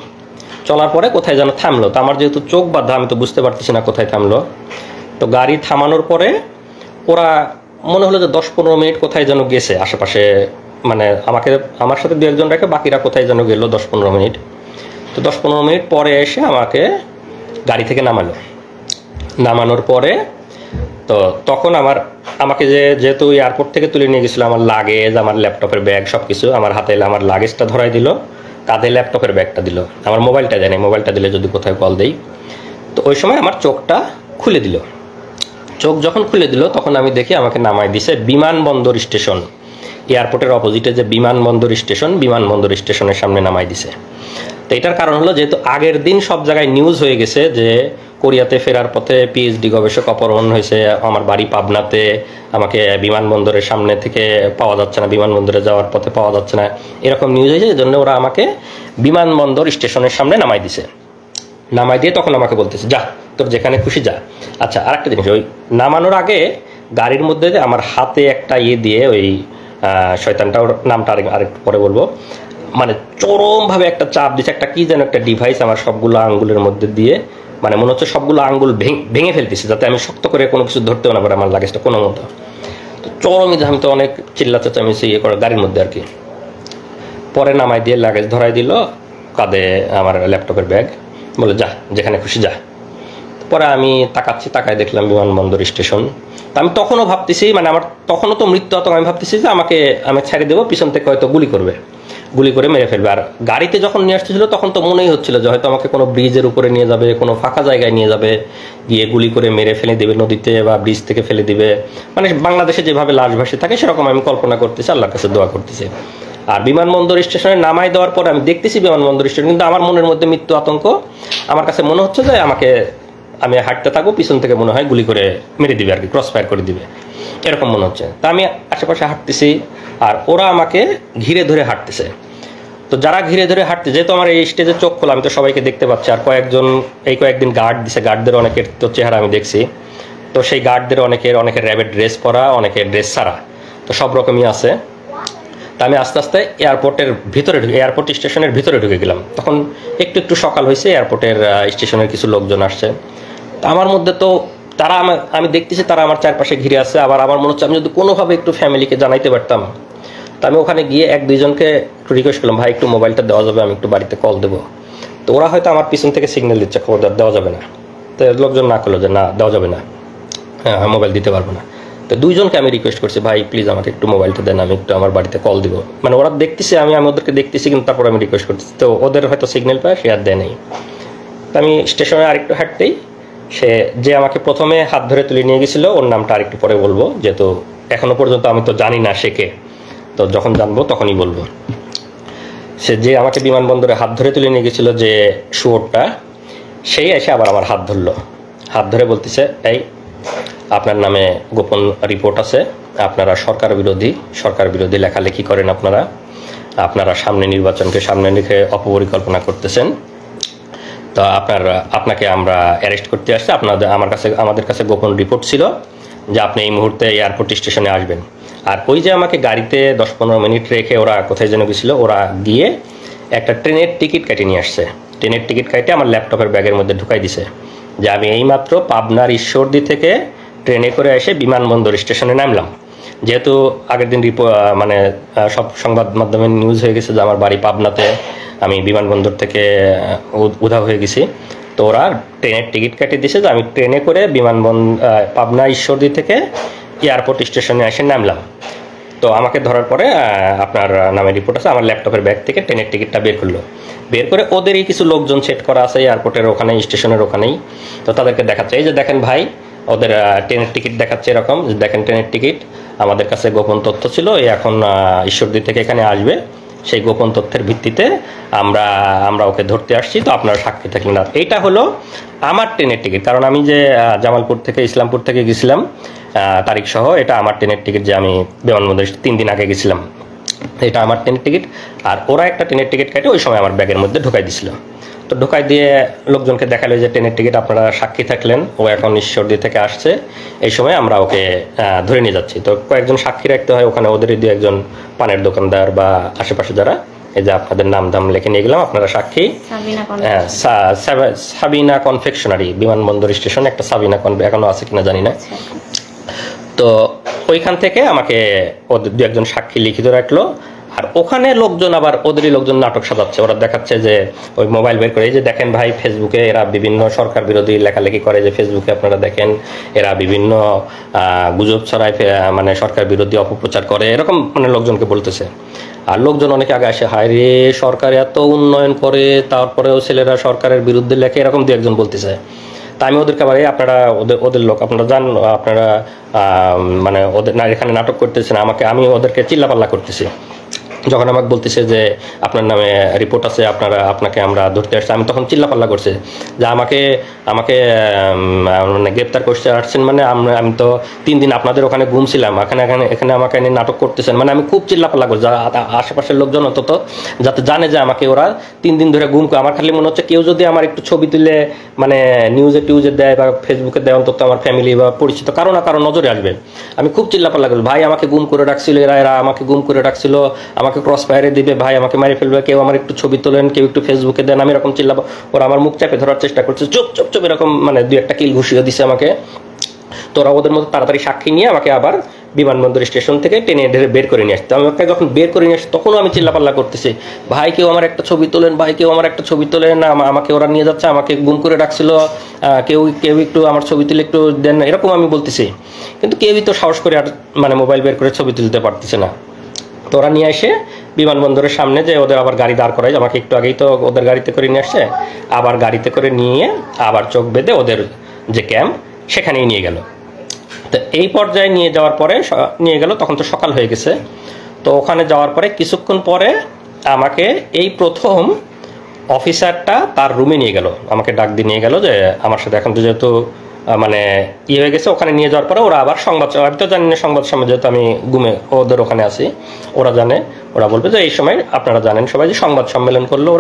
চলার পরে কোথায় যেন থামলো। তো আমার যেহেতু চোখ বাঁধা, আমি তো বুঝতে পারতেছি না কোথায় থামলো। তো গাড়ি থামানোর পরে ওরা মনে হলো যে 10-15 মিনিট কোথায় যেন গেছে আশেপাশে, মানে আমার সাথে 2-1জন রেখে বাকিরা কোথায় যেন গেল 10-15 মিনিট। তো 10-15 মিনিট পরে এসে আমাকে গাড়ি থেকে নামানোর পরে তো তখন আমাকে যেহেতু এয়ারপোর্ট থেকে তুলে নিয়ে গেছিলো, আমার লাগেজ, আমার ল্যাপটপের ব্যাগ সব কিছু আমার হাতে এলে, আমার লাগেজটা ধরাই দিল, কাঁধে ল্যাপটপের ব্যাগটা দিল, আমার মোবাইলটা দেয়নি, মোবাইলটা দিলে যদি কোথায় কল দেই। তো ওই সময় আমার চোখটা খুলে দিল। চোখ যখন খুলে দিল তখন আমি দেখি আমাকে নামাই দিছে বিমানবন্দর স্টেশন, এয়ারপোর্টের অপোজিটে যে বিমানবন্দর স্টেশনের সামনে নামাই দিছে। তো এটার কারণ হলো, যেহেতু আগের দিন সব জায়গায় নিউজ হয়ে গেছে যে কোরিয়াতে ফেরার পথে পিএইচডি গবেষক অপহরণ হয়েছে, আমার বাড়ি পাবনাতে, আমাকে বিমানবন্দরের সামনে থেকে পাওয়া যাচ্ছে না, বিমানবন্দরে যাওয়ার পথে পাওয়া যাচ্ছে না, এরকম নিউজ হয়েছে। এই জন্য ওরা আমাকে বিমানবন্দর স্টেশনের সামনে নামাই দিয়ে তখন আমাকে বলতেছে, যা তোর যেখানে খুশি যা। আচ্ছা, আরেকটা জিনিস, ওই নামানোর আগে গাড়ির মধ্যে আমার হাতে একটা দিয়ে, ওই শয়তানটা, ওর নামটা আরেকটু পরে বলবো, মানে চরমভাবে একটা চাপ দিচ্ছে, একটা কি যেন একটা ডিভাইস আমার সবগুলো আঙ্গুলের মধ্যে দিয়ে, মানে মনে হচ্ছে সবগুলো আঙ্গুল ভেঙে ফেলতেছে, যাতে আমি শক্ত করে কোনো কিছু ধরতেও না পারে আমার লাগেজটা কোনো মতো। তো চরমই আমি তো অনেক চিল্লাচাচামেচি করে গাড়ির মধ্যে আর কি। পরে নামাই দিয়ে লাগেজ ধরাই দিল, কাঁধে আমার ল্যাপটপের ব্যাগ, বলে যা যেখানে খুশি যা। পরে আমি তাকায় দেখলাম বিমানবন্দর স্টেশন। তা আমি তখনও ভাবতেছি, মানে আমার তখনও তো মৃত্যু আতঙ্ক, আমি ভাবতেছি যে আমি ছেড়ে দেবো, পিছন থেকে হয়তো গুলি করে মেরে ফেলবে। আর গাড়িতে যখন নিয়ে আসতেছিল তখন তো মনেই হচ্ছিল যে হয়তো আমাকে কোনো ব্রিজের উপরে নিয়ে যাবে, কোনো ফাঁকা জায়গায় নিয়ে যাবে, গিয়ে গুলি করে মেরে ফেলে দেবে নদীতে বা ব্রিজ থেকে ফেলে দিবে, মানে বাংলাদেশে যেভাবে লাশ ভাসে থাকে সেরকম আমি কল্পনা করতেছি, আল্লাহর কাছে দোয়া করতেছি। আর বিমানবন্দর স্টেশনে নামাই দেওয়ার পর আমি দেখতেছি বিমানবন্দর স্টেশন, কিন্তু আমার মনের মধ্যে মৃত্যু আতঙ্ক। আমার কাছে মনে হচ্ছে যে আমি হাঁটতে থাকবো, পিছন থেকে মনে হয় গুলি করে মেরে দিবে আর কি, ক্রস ফায়ার করে দিবে, এরকম মনে হচ্ছে। তা আমি আশেপাশে হাঁটতেছি আর ওরা আমাকে ঘিরে ধরে হাঁটতেছে। তো যারা ঘিরে ধরে হাঁটতে, যেহেতু আমার এই স্টেজে চোখ খোলা, আমি তো সবাইকে দেখতে পাচ্ছি। আর কয়েকদিন গার্ড দিছে, গার্ডদের অনেকের তো চেহারা আমি দেখছি। তো সেই গার্ডদের অনেকের র্যাবের ড্রেস পরা, অনেকের ড্রেস ছাড়া, তো সব রকমই আছে। তা আমি আস্তে আস্তে এয়ারপোর্ট স্টেশনের ভিতরে ঢুকে গেলাম। তখন একটু সকাল হয়েছে, এয়ারপোর্টের স্টেশনের কিছু লোকজন আসছে। তা আমার মধ্যে তো আমি দেখতেছি তারা আমার চারপাশে ঘিরে আছে। আবার আমার মনে হচ্ছে আমি যদি কোনোভাবে একটু ফ্যামিলিকে জানাইতে পারতাম। তো আমি ওখানে গিয়ে 1-2জনকে একটু রিকোয়েস্ট করলাম, ভাই একটু মোবাইলটা দেওয়া যাবে, আমি একটু বাড়িতে কল দেবো। তো ওরা হয়তো আমার পিছন থেকে সিগন্যাল দিচ্ছে, খবর দেওয়া যাবে না। তো লোকজন না করলো যে না দেওয়া যাবে না, হ্যাঁ মোবাইল দিতে পারবো না। তো 2জনকে আমি রিকোয়েস্ট করছি, ভাই প্লিজ আমাকে একটু মোবাইলটা দেন, আমি একটু আমার বাড়িতে কল দিব। মানে ওরা দেখতেছে, আমি ওদেরকে দেখতেছি, কিন্তু তারপর আমি রিকোয়েস্ট করতেছি। তো ওদের হয়তো সিগন্যাল পায়, সে আর দেয় নেই। তো আমি স্টেশনে আরেকটু হাঁটতেই যে আমাকে প্রথমে হাত ধরে তুলে নিয়ে গেছিলো, ওর নামটা আরেকটু পরে বলবো, যেহেতু এখনো পর্যন্ত আমি তো জানি না সে কে, তো যখন জানবো তখনই বলবো। যে আমাকে বিমানবন্দরে হাত ধরে তুলে নিয়ে গেছিলো, যে শুয়োরটা, সেই এসে আবার আমার হাত ধরে বলতেছে, এই আপনার নামে গোপন রিপোর্ট আছে, আপনারা সরকার বিরোধী লেখালেখি করেন, আপনারা সামনে নির্বাচনকে সামনে রেখে অপপরিকল্পনা করতেছেন। তো আপনাকে আমরা অ্যারেস্ট করতে আসছি। আমাদের কাছে গোপন রিপোর্ট ছিল যে আপনি এই মুহূর্তে এয়ারপোর্ট স্টেশনে আসবেন। আর ওই যে আমাকে গাড়িতে 10-15 মিনিট রেখে ওরা কোথায় যেন গেছিল, ওরা গিয়ে একটা ট্রেনের টিকিট কেটে নিয়ে আসছে। ট্রেনের টিকিট কেটে আমার ল্যাপটপের ব্যাগের মধ্যে ঢুকাই দিছে যে আমি এইমাত্র পাবনার ঈশ্বরদী থেকে ট্রেনে করে এসে বিমানবন্দর স্টেশনে নামলাম। যেহেতু আগের দিন মানে সব সংবাদ মাধ্যমে নিউজ হয়ে গেছে যে আমার বাড়ি পাবনাতে, আমি বিমানবন্দর থেকে উধাও হয়ে গেছি। তো ওরা ট্রেনের টিকিট কেটে দিয়েছে যে আমি ট্রেনে করে পাবনা ঈশ্বরদী থেকে এয়ারপোর্ট স্টেশনে এসে নামলাম। তো আমাকে ধরার পরে আপনার নামে রিপোর্ট আছে, আমার ল্যাপটপের ব্যাগ থেকে ট্রেনের টিকিটটা বের করলো। বের করে ওদেরই কিছু লোকজন সেট করা আছে এয়ারপোর্টের ওখানে, স্টেশনের ওখানেই। তো তাদেরকে দেখাচ্ছে, এই যে দেখেন ভাই, ওদের ট্রেনের টিকিট দেখাচ্ছে এরকম, যে দেখেন ট্রেনের টিকিট, আমাদের কাছে গোপন তথ্য ছিল, এখন ঈশ্বরদী থেকে এখানে আসবে, সেই গোপন তথ্যের ভিত্তিতে আমরা ওকে ধরতে আসছি, তো আপনারা সাক্ষী থাকলেন না। এইটা হলো আমার ট্রেনের টিকিট, কারণ আমি যে জামালপুর থেকে ইসলামপুর থেকে গেছিলাম তারিখ সহ, এটা আমার ট্রেনের টিকিট, যে আমি বিমানবন্দরে 3 দিন আগে গেছিলাম, এটা আমার ট্রেনের টিকিট। আর ওরা একটা ট্রেনের টিকিট কেটে ওই সময় আমার ব্যাগের মধ্যে ঢুকাই দিছিল। তো ঢুকাই দিয়ে লোকজনকে দেখালো যে ট্রেনের টিকিট আপনারা সাক্ষী থাকলেন, ও এখন ঈশ্বরদী থেকে আসছে, এই সময় আমরা ওকে ধরে নিয়ে যাচ্ছি। তো কয়েকজন সাক্ষী রাখতে হয় ওখানে, ওদেরই 2-1 পানের দোকানদার বা আশেপাশে যারা, এই যে আপনাদের নাম দাম লিখে নিয়ে গেলাম, আপনারা সাক্ষী। সাবিনা কনফেকশনারি, বিমানবন্দর স্টেশনে একটা সাবিনা এখনো আছে কিনা জানি না। তো ওইখান থেকে আমাকে ওদের 2-1 সাক্ষী লিখিত রাখলো। আর ওখানে লোকজন আবার ওদেরই লোকজন নাটক সাজাচ্ছে, ওরা দেখাচ্ছে যে ওই মোবাইল বের করে, এই যে দেখেন ভাই ফেসবুকে এরা বিভিন্ন সরকার বিরোধী লেখালেখি করে, যে ফেসবুকে আপনারা দেখেন এরা বিভিন্ন গুজব ছড়ায়, মানে সরকার বিরোধী অপপ্রচার করে, এরকম মানে লোকজনকে বলতেছে। আর লোকজন অনেকে আগে আসে, হায় রে সরকার এত উন্নয়ন করে তারপরেও ছেলেরা সরকারের বিরুদ্ধে লেখে, এরকম 2-1 বলতেছে। তা আমি ওদেরকে আবার আপনারা ওদের লোক, আপনারা জান, আপনারা মানে ওদের এখানে নাটক করতেছেন, আমি ওদেরকে চিল্লাপাল্লা করতেছি। যখন আমাকে বলতেছে যে আপনার নামে রিপোর্ট আছে, আপনাকে আমরা ধরতে আসছি, আমি তখন চিল্লাপাল্লা করছে যে আমাকে মানে গ্রেপ্তার করতে আসছেন, মানে আমি তো 3 দিন আপনাদের ওখানে ঘুমছিলাম, এখানে আমাকে এনে নাটক করতেছেন, মানে আমি খুব চিল্লাপাল্লা করছি। আশেপাশের লোকজন অন্তত যাতে জানে যে আমাকে ওরা 3 দিন ধরে ঘুম করে। আমার খালি মনে হচ্ছে কেউ যদি আমার একটু ছবি তুলে মানে নিউজে দেয় বা ফেসবুকে দেয়, অন্তত আমার ফ্যামিলি বা পরিচিত কারো না কারো নজরে আসবে। আমি খুব চিল্লাপাল্লা করছি, ভাই আমাকে গুম করে রাখছিল, এরা আমাকে গুম করে রাখছিল, আমাকে ক্রস ফায়ারে দিবে, ভাই আমাকে মারি ফেলবে, কেউ আমার একটু ছবি তোলেন, কেউ একটু ফেসবুকে দেন, আমি এরকম চিল্লাবো। ওরা আমার মুখ চাপে ধরার চেষ্টা করছে, চুপ চুপ চুপ, এরকম মানে 2-1 কিল ঘুষিয়ে দিছে আমাকে। তো ওরা ওদের মতো তাড়াতাড়ি সাক্ষী নিয়ে আমাকে আবার বিমানবন্দর স্টেশন থেকে টেনে বের করে নিয়ে আসতে। আমাকে যখন বের করে নিয়ে আসছে তখনও আমি চিল্লাপাল্লা করতেছি, ভাই কেউ আমার একটা ছবি তোলেন, ভাই কেউ আমার একটা ছবি তোলেন, আমাকে ওরা নিয়ে যাচ্ছে, আমাকে গুম করে রাখছিল, কেউ একটু আমার ছবি তুলে একটু দেন, এরকম আমি বলতেছি। কিন্তু কেউই তো সাহস করে আর মানে মোবাইল বের করে ছবি তুলতে পারতেছে না। তো ওরা নিয়ে এসে বিমানবন্দরের সামনে যে ওদের আবার গাড়ি দাঁড় করায়, আমাকে একটু আগেই তো ওদের গাড়িতে করে নিয়ে আসছে, আবার গাড়িতে করে নিয়ে আবার চোখ বেঁধে ওদের যে ক্যাম্প সেখানেই নিয়ে গেল। তো এই পর্যায়ে নিয়ে গেল, তখন তো সকাল হয়ে গেছে। তো ওখানে যাওয়ার পরে কিছুক্ষণ পরে আমাকে এই প্রথম অফিসারটা তার রুমে নিয়ে গেল, আমাকে ডাক দিয়ে নিয়ে গেল যে আমার সাথে এখন তো যেহেতু মানে হয়ে গেছে, ওখানে নিয়ে যাওয়ার পরে ওরা আবার আমি তো জানি না সংবাদ সম্মেলন, যেহেতু আমি ঘুমে ওদের ওখানে আছি, ওরা জানে, ওরা বলবে যে এই সময় আপনারা জানেন সবাই যে সংবাদ সম্মেলন করলো।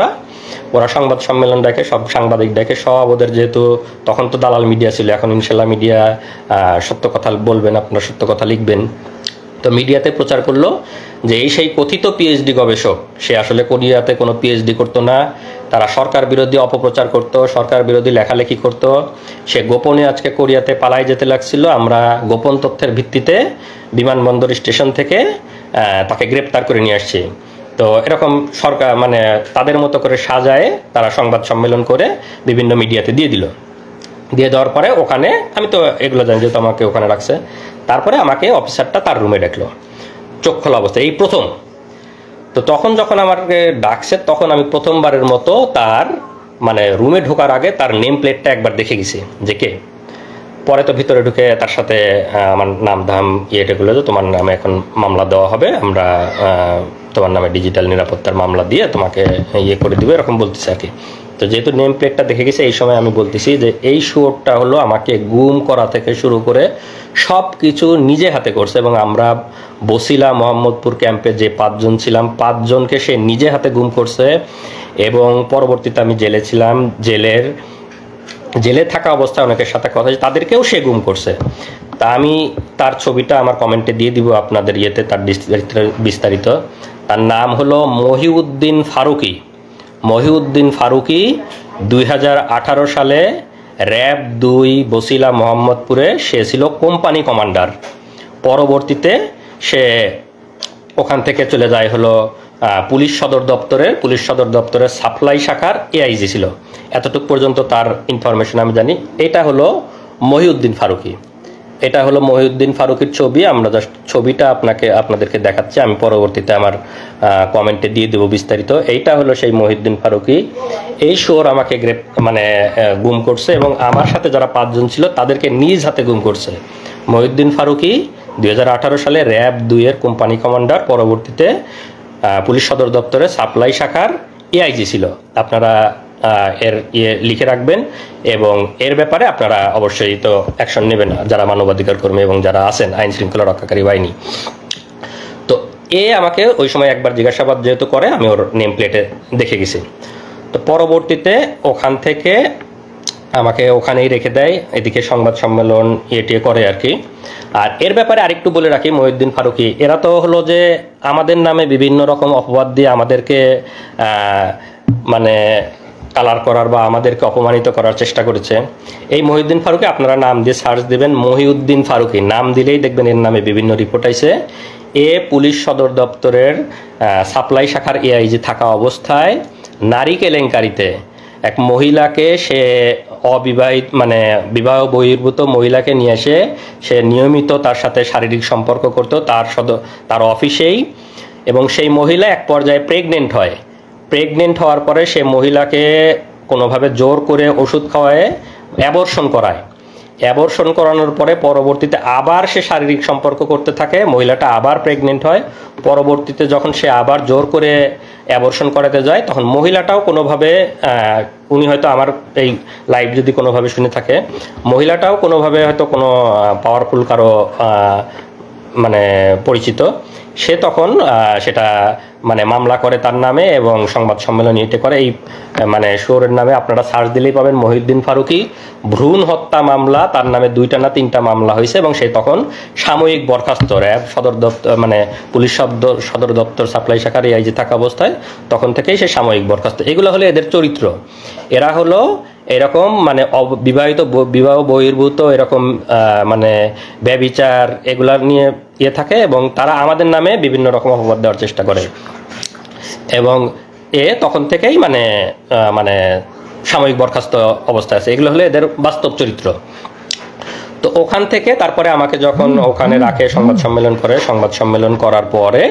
ওরা সংবাদ সম্মেলন দেখে, সব সাংবাদিক দেখে, সব ওদের, যেহেতু তখন তো দালাল মিডিয়া ছিল, এখন ইনশাল্লাহ মিডিয়া সত্য কথা বলবেন, আপনারা সত্য কথা লিখবেন। তো মিডিয়াতে প্রচার করলো যে সেই কথিত পিএইচডি গবেষক, সে আসলে কোরিয়াতে কোনো পিএইচডি করতো না, তারা সরকার বিরোধী অপপ্রচার করতো, সরকার বিরোধী লেখালেখি করতো, সে গোপনে আজকে কোরিয়াতে পালাই যেতে লাগছিল, আমরা গোপন তথ্যের ভিত্তিতে বিমানবন্দর স্টেশন থেকে তাকে গ্রেপ্তার করে নিয়ে আসছি। তো এরকম সরকার মানে তাদের মতো করে সাজায় তারা সংবাদ সম্মেলন করে বিভিন্ন মিডিয়াতে দিয়ে দেওয়ার পরে ওখানে আমি তো এগুলো জানি, যেহেতু আমাকে ওখানে রাখছে। তারপরে আমাকে অফিসারটা তার রুমে ডাকলো চোখ খোলা অবস্থায়, এই প্রথম। তো তখন যখন আমাকে ডাকছে তখন আমি প্রথমবারের মতো তার মানে রুমে ঢোকার আগে তার নেম প্লেটটা একবার দেখে গেছি যে কে। পরে তো ভিতরে ঢুকে তার সাথে আমার নাম ধাম ইয়েটাগুলো, যে তোমার নামে এখন মামলা দেওয়া হবে, আমরা তোমার নামে ডিজিটাল নিরাপত্তার মামলা দিয়ে তোমাকে ইয়ে করে দিবে, এরকম বলতেছে আর কি। তো যেহেতু নেম প্লেটটা দেখে গেছে, এই সময় আমি বলতেছি যে এই শুয়োরটা হলো আমাকে গুম করা থেকে শুরু করে সব কিছু নিজে হাতে করছে, এবং আমরা বসিলা মোহাম্মদপুর ক্যাম্পে যে 5 জন ছিলাম, 5 জনকে সে নিজে হাতে গুম করছে। এবং পরবর্তীতে আমি জেলে ছিলাম, জেলে থাকা অবস্থায় অনেকের সাথে কথা হয়েছে, তাদেরকেও সে গুম করছে। তা আমি তার ছবিটা আমার কমেন্টে দিয়ে দিব আপনাদের ইয়েতে, তার বিস্তারিত। তার নাম হলো মহিউদ্দিন ফারুকি। 2018 সালে র‍্যাব 2 বসিলা মোহাম্মদপুরে সে ছিল কোম্পানি কমান্ডার। পরবর্তীতে সে ওখান থেকে চলে যায় হলো পুলিশ সদর দপ্তরের সাপ্লাই শাখার এআইজি ছিল। এতটুকু পর্যন্ত তার ইনফরমেশন আমি জানি। এটা হলো মহিউদ্দিন ফারুকির ছবি। আমরা জাস্ট ছবিটা আপনাদেরকে দেখাচ্ছি, আমি পরবর্তীতে আমার কমেন্টে দিয়ে দেবো বিস্তারিত। এইটা হলো সেই মহিউদ্দিন ফারুকি। এই শোর আমাকে গুম করছে, এবং আমার সাথে যারা 5 জন ছিল তাদেরকে নিজ হাতে গুম করছে। মহিউদ্দিন ফারুকি 2018 সালে র‍্যাব 2 এর কোম্পানি কমান্ডার, পরবর্তীতে পুলিশ সদর দপ্তরের সাপ্লাই শাখার এআইজি ছিল। আপনারা এর লিখে রাখবেন, এবং এর ব্যাপারে আপনারা অবশ্যই তো অ্যাকশন নেবেন যারা মানবাধিকার কর্মী এবং যারা আছেন আইন শৃঙ্খলা রক্ষাকারী বাহিনী। তো আমাকে ওই সময় একবার জিজ্ঞাসাবাদ যেহেতু করে, আমি ওর নেম প্লেটে দেখে গেছি। তো পরবর্তীতে ওখান থেকে আমাকে ওখানেই রেখে দেয়, এদিকে সংবাদ সম্মেলন ইয়ে করে আর কি। আর এর ব্যাপারে আরেকটু বলে রাখি, মহিউদ্দিন ফারুকি এরা তো হলো যে আমাদের নামে বিভিন্ন রকম অপবাদ দিয়ে আমাদেরকে মানে কালার করার বা আমাদেরকে অপমানিত করার চেষ্টা করেছে। এই মহিউদ্দিন ফারুকি আপনারা নাম দিয়ে সার্চ দেবেন, মহিউদ্দিন ফারুকি নাম দিলেই দেখবেন এর নামে বিভিন্ন রিপোর্ট আইছে। পুলিশ সদর দপ্তরের সাপ্লাই শাখার এআইজি থাকা অবস্থায় নারী কেলেঙ্কারিতে এক মহিলাকে, সে অবিবাহিত মানে বিবাহ বহির্ভূত মহিলাকে নিয়ে এসে সে নিয়মিত তার সাথে শারীরিক সম্পর্ক করত তার অফিসেই, এবং সেই মহিলা এক পর্যায়ে প্রেগনেন্ট হওয়ার পরে সে মহিলাকে কোনোভাবে জোর করে ওষুধ খাওয়ায় অ্যাবর্শন করানোর পরে পরবর্তীতে আবার সে শারীরিক সম্পর্ক করতে থাকে, মহিলাটা আবার প্রেগনেন্ট হয়। পরবর্তীতে যখন সে আবার জোর করে অ্যাবর্শন করাতে যায়, তখন মহিলাটাও কোনোভাবে, উনি হয়তো আমার এই লাইভ যদি কোনোভাবে শুনে থাকে, মহিলাটাও কোনোভাবে হয়তো কোনো পাওয়ারফুল কারো মানে পরিচিত, সে তখন সেটা মানে মামলা করে তার নামে, এবং সংবাদ সম্মেলন এটা করে। এই মানে শোরের নামে আপনারা সার্চ দিলেই পাবেন মহিউদ্দিন ফারুকি ভ্রূণ হত্যা মামলা, তার নামে 2টা না 3টা মামলা হয়েছে, এবং সে তখন সাময়িক বরখাস্ত। র‍্যাব সদর দপ্তর মানে পুলিশ সদর দপ্তর সাপ্লাই শাখার এআইজি থাকা অবস্থায় তখন থেকেই সে সাময়িক বরখাস্ত। এগুলো হলো এদের চরিত্র। এরা হলো এরকম মানে বিবাহ বহির্ভূত এরকম মানে ব্যভিচার এগুলা নিয়ে থাকে, এবং তারা আমাদের নামে বিভিন্ন রকম অপবাদ দেওয়ার চেষ্টা করে, এবং তখন থেকেই মানে সাময়িক বরখাস্ত অবস্থায় আছে। এগুলো হলো এদের বাস্তব চরিত্র। তো ওখান থেকে তারপরে আমাকে যখন ওখানে রাখে, সংবাদ সম্মেলন করার পরে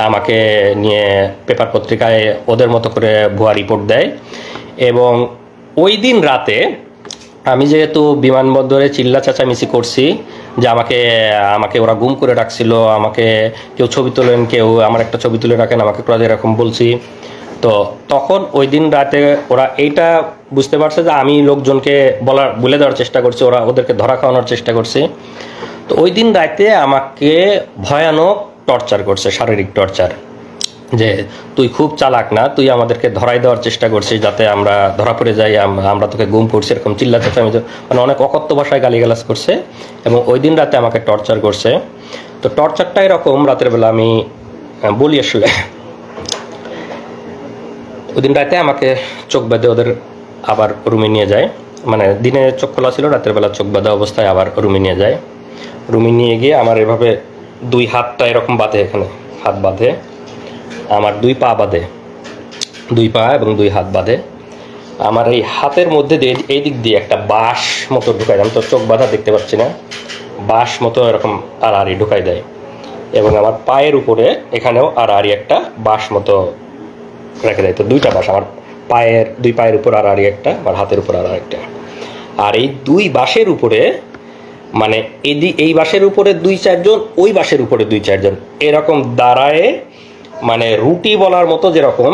আমাকে নিয়ে পেপার পত্রিকায় ওদের মতো করে ভুয়া রিপোর্ট দেয়। এবং ওই দিন রাতে আমি যেহেতু বিমানবন্দরে চিল্লা চেঁচামেচি করছি যে আমাকে ওরা গুম করে রাখছিল, আমাকে কেউ ছবি তোলেন, কেউ আমার একটা ছবি তুলে রাখেন, আমাকে এরকম বলছি। তো তখন ওই দিন রাতে ওরা এইটা বুঝতে পারছে যে আমি লোকজনকে বলে দেওয়ার চেষ্টা করছি, ওদেরকে ধরা খাওয়ানোর চেষ্টা করছি। তো ওই দিন রাতে আমাকে ভয়ানক টর্চার করছে, শারীরিক টর্চার, যে তুই খুব চালাক না, তুই আমাদেরকে ধরাই দেওয়ার চেষ্টা করছিস যাতে আমরা ধরা পড়ে যাই, আমরা তোকে গুম করছি, এরকম চিল্লা চেঁচামেচি মানে অনেক অকথ্য ভাষায় গালিগালাজ করছে, এবং ওই দিন রাতে আমাকে টর্চার করছে। তো টর্চারটা এরকম, রাতের বেলা আমি বলি আসলে, ওই দিন রাতে আমাকে চোখ বেঁধে ওদের আবার রুমে নিয়ে যায়, মানে দিনে চোখ খোলা ছিল, রাতের বেলা চোখ বাঁধা অবস্থায় আবার রুমে নিয়ে যায়। রুমে নিয়ে গিয়ে আমার এভাবে 2 হাতটা এরকম বাঁধে, এখানে হাত বাঁধে, আমার 2 পা বাঁধে, 2 পা এবং 2 হাত বাঁধে। আমার এই হাতের মধ্যে দিয়ে এই দিক দিয়ে একটা বাঁশ মতো ঢুকাই দেয়, আমি তো চোখ বাঁধা দেখতে পাচ্ছি না, বাঁশ মতো এরকম আড়াআড়ি ঢুকাই দেয়, এবং আমার পায়ের উপরে এখানেও আড়াআড়ি একটা বাঁশ মতো রেখে দেয়। তো 2টা বাঁশ, আমার দুই পায়ের উপর আড়াআড়ি একটা, আমার হাতের উপর আড়াআড়ি একটা। আর এই 2 বাঁশের উপরে মানে এই বাঁশের উপরে 2-4 জন, ওই বাঁশের উপরে 2-4 জন এরকম দাঁড়ায় মানে রুটি বলার মতো, যেরকম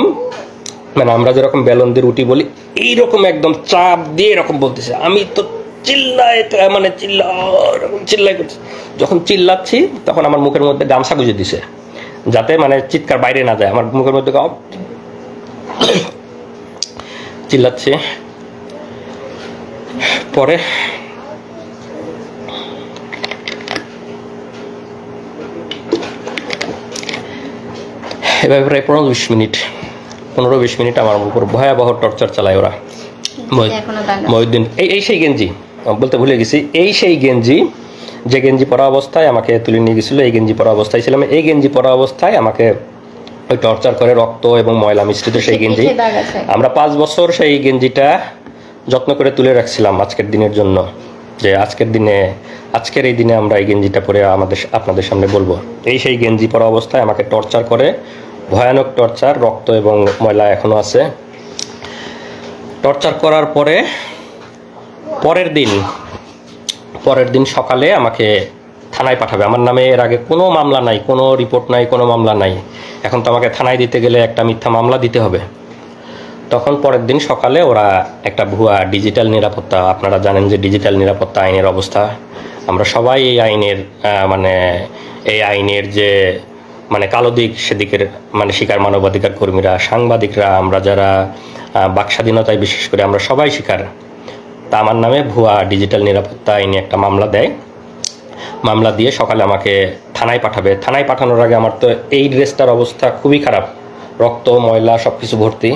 মানে আমরা যেরকম বেলন দিয়ে রুটি বলি এইরকম একদম চাপ দিয়ে এরকম বলতেছে। আমি তো চিল্লাই, মানে চিল্লাই করছি। যখন চিল্লাচ্ছি তখন আমার মুখের মধ্যে গামছা গুঁজে দিছে, যাতে মানে চিৎকার বাইরে না যায়। আমার মুখের মধ্যে চিল্লাচ্ছি। পরে এভাবে প্রায় 15-20 মিনিট আমার উপর ভয়াবহ টর্চার চালায় ওরা। মহিউদ্দিন এই সেই গেঞ্জি বলতে ভুলে গেছি, এই সেই গেঞ্জি যে গেঞ্জি পরা অবস্থায় আমাকে তুলে নিয়ে গেছিল, এই গেঞ্জি পরা অবস্থায় ছিলাম। এই গেঞ্জি পরা অবস্থায় আমাকে ওই টর্চার করে, রক্ত এবং ময়লা মিশ্রিত সেই গেঞ্জি। আমরা 5 বছর সেই গেঞ্জিটা যত্ন করে তুলে রাখছিলাম আজকের দিনের জন্য, যে আজকের এই দিনে আমরা এই গেঞ্জিটা পরে আপনাদের সামনে বলবো। এই সেই গেঞ্জি পরা অবস্থায় আমাকে টর্চার করে, ভয়ানক টর্চার, রক্ত এবং ময়লা এখনো আছে। টর্চার করার পরে পরের দিন সকালে আমাকে থানায় পাঠাবে। আমার নামে এর আগে কোনো মামলা নাই, কোনো রিপোর্ট নাই, কোনো মামলা নাই। এখন তো আমাকে থানায় দিতে গেলে একটা মিথ্যা মামলা দিতে হবে। তখন পরের দিন সকালে ওরা একটা ভুয়া ডিজিটাল নিরাপত্তা, আপনারা জানেন যে ডিজিটাল নিরাপত্তা আইনের অবস্থা, আমরা সবাই এই আইনের যে মানে কালো দিক, সেদিকের মানে শিকার মানবাধিকার কর্মীরা, সাংবাদিকরা, আমরা যারা বাক স্বাধীনতায় বিশেষ করে আমরা সবাই শিকার। তা আমার নামে ভুয়া ডিজিটাল নিরাপত্তা আইনে একটা মামলা দেয়। মামলা দিয়ে সকালে আমাকে থানায় পাঠাবে। থানায় পাঠানোর আগে আমার তো এই ড্রেসটার অবস্থা খুবই খারাপ, রক্ত ময়লা সব কিছু ভর্তি।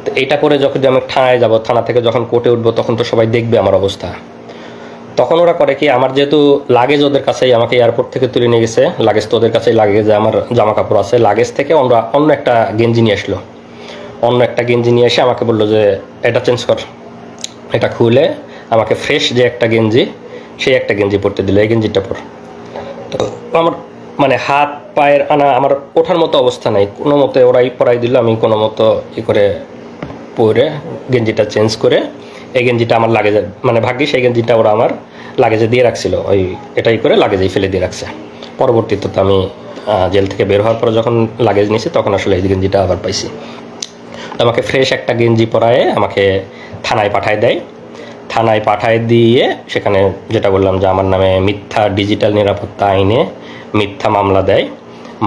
তো এইটা করে যখন আমি থানায় যাব, থানা থেকে যখন কোর্টে উঠবো, তখন তো সবাই দেখবে আমার অবস্থা। তখন ওরা করে কি, আমার যেহেতু লাগেজ ওদের কাছেই, আমাকে এয়ারপোর্ট থেকে তুলে নিয়ে গেছে, লাগেজ তো ওদের কাছেই, লাগেজে আমার জামা কাপড় আছে, লাগেজ থেকে অন্য একটা গেঞ্জি নিয়ে আসলো। অন্য একটা গেঞ্জি নিয়ে এসে আমাকে বললো যে এটা চেঞ্জ কর। এটা খুলে আমাকে ফ্রেশ যে একটা গেঞ্জি, সেই একটা গেঞ্জি পরতে দিল, এই গেঞ্জিটা পর। তো আমার মানে হাত পায়ের আমার ওঠার মতো অবস্থা নাই, কোনো মতে ওরাই পরাই দিল। আমি কোনো মতো করে পরে গেঞ্জিটা চেঞ্জ করে এই গেঞ্জিটা আমার লাগেজে, মানে ভাগ্যে সেই গেঞ্জিটা ওরা আমার লাগেজে দিয়ে রাখছিল, ওই এটাই করে লাগেজেই ফেলে দিয়ে রাখছে। পরবর্তীতে তো আমি জেল থেকে বের হওয়ার পরে যখন লাগেজ নিয়েছি, তখন আসলে এই গেঞ্জিটা আবার পাইছি। আমাকে ফ্রেশ একটা গেঞ্জি পরায়ে আমাকে থানায় পাঠায় দেয়। থানায় পাঠায় দিয়ে সেখানে যেটা বললাম যে আমার নামে মিথ্যা ডিজিটাল নিরাপত্তা আইনে মিথ্যা মামলা দেয়।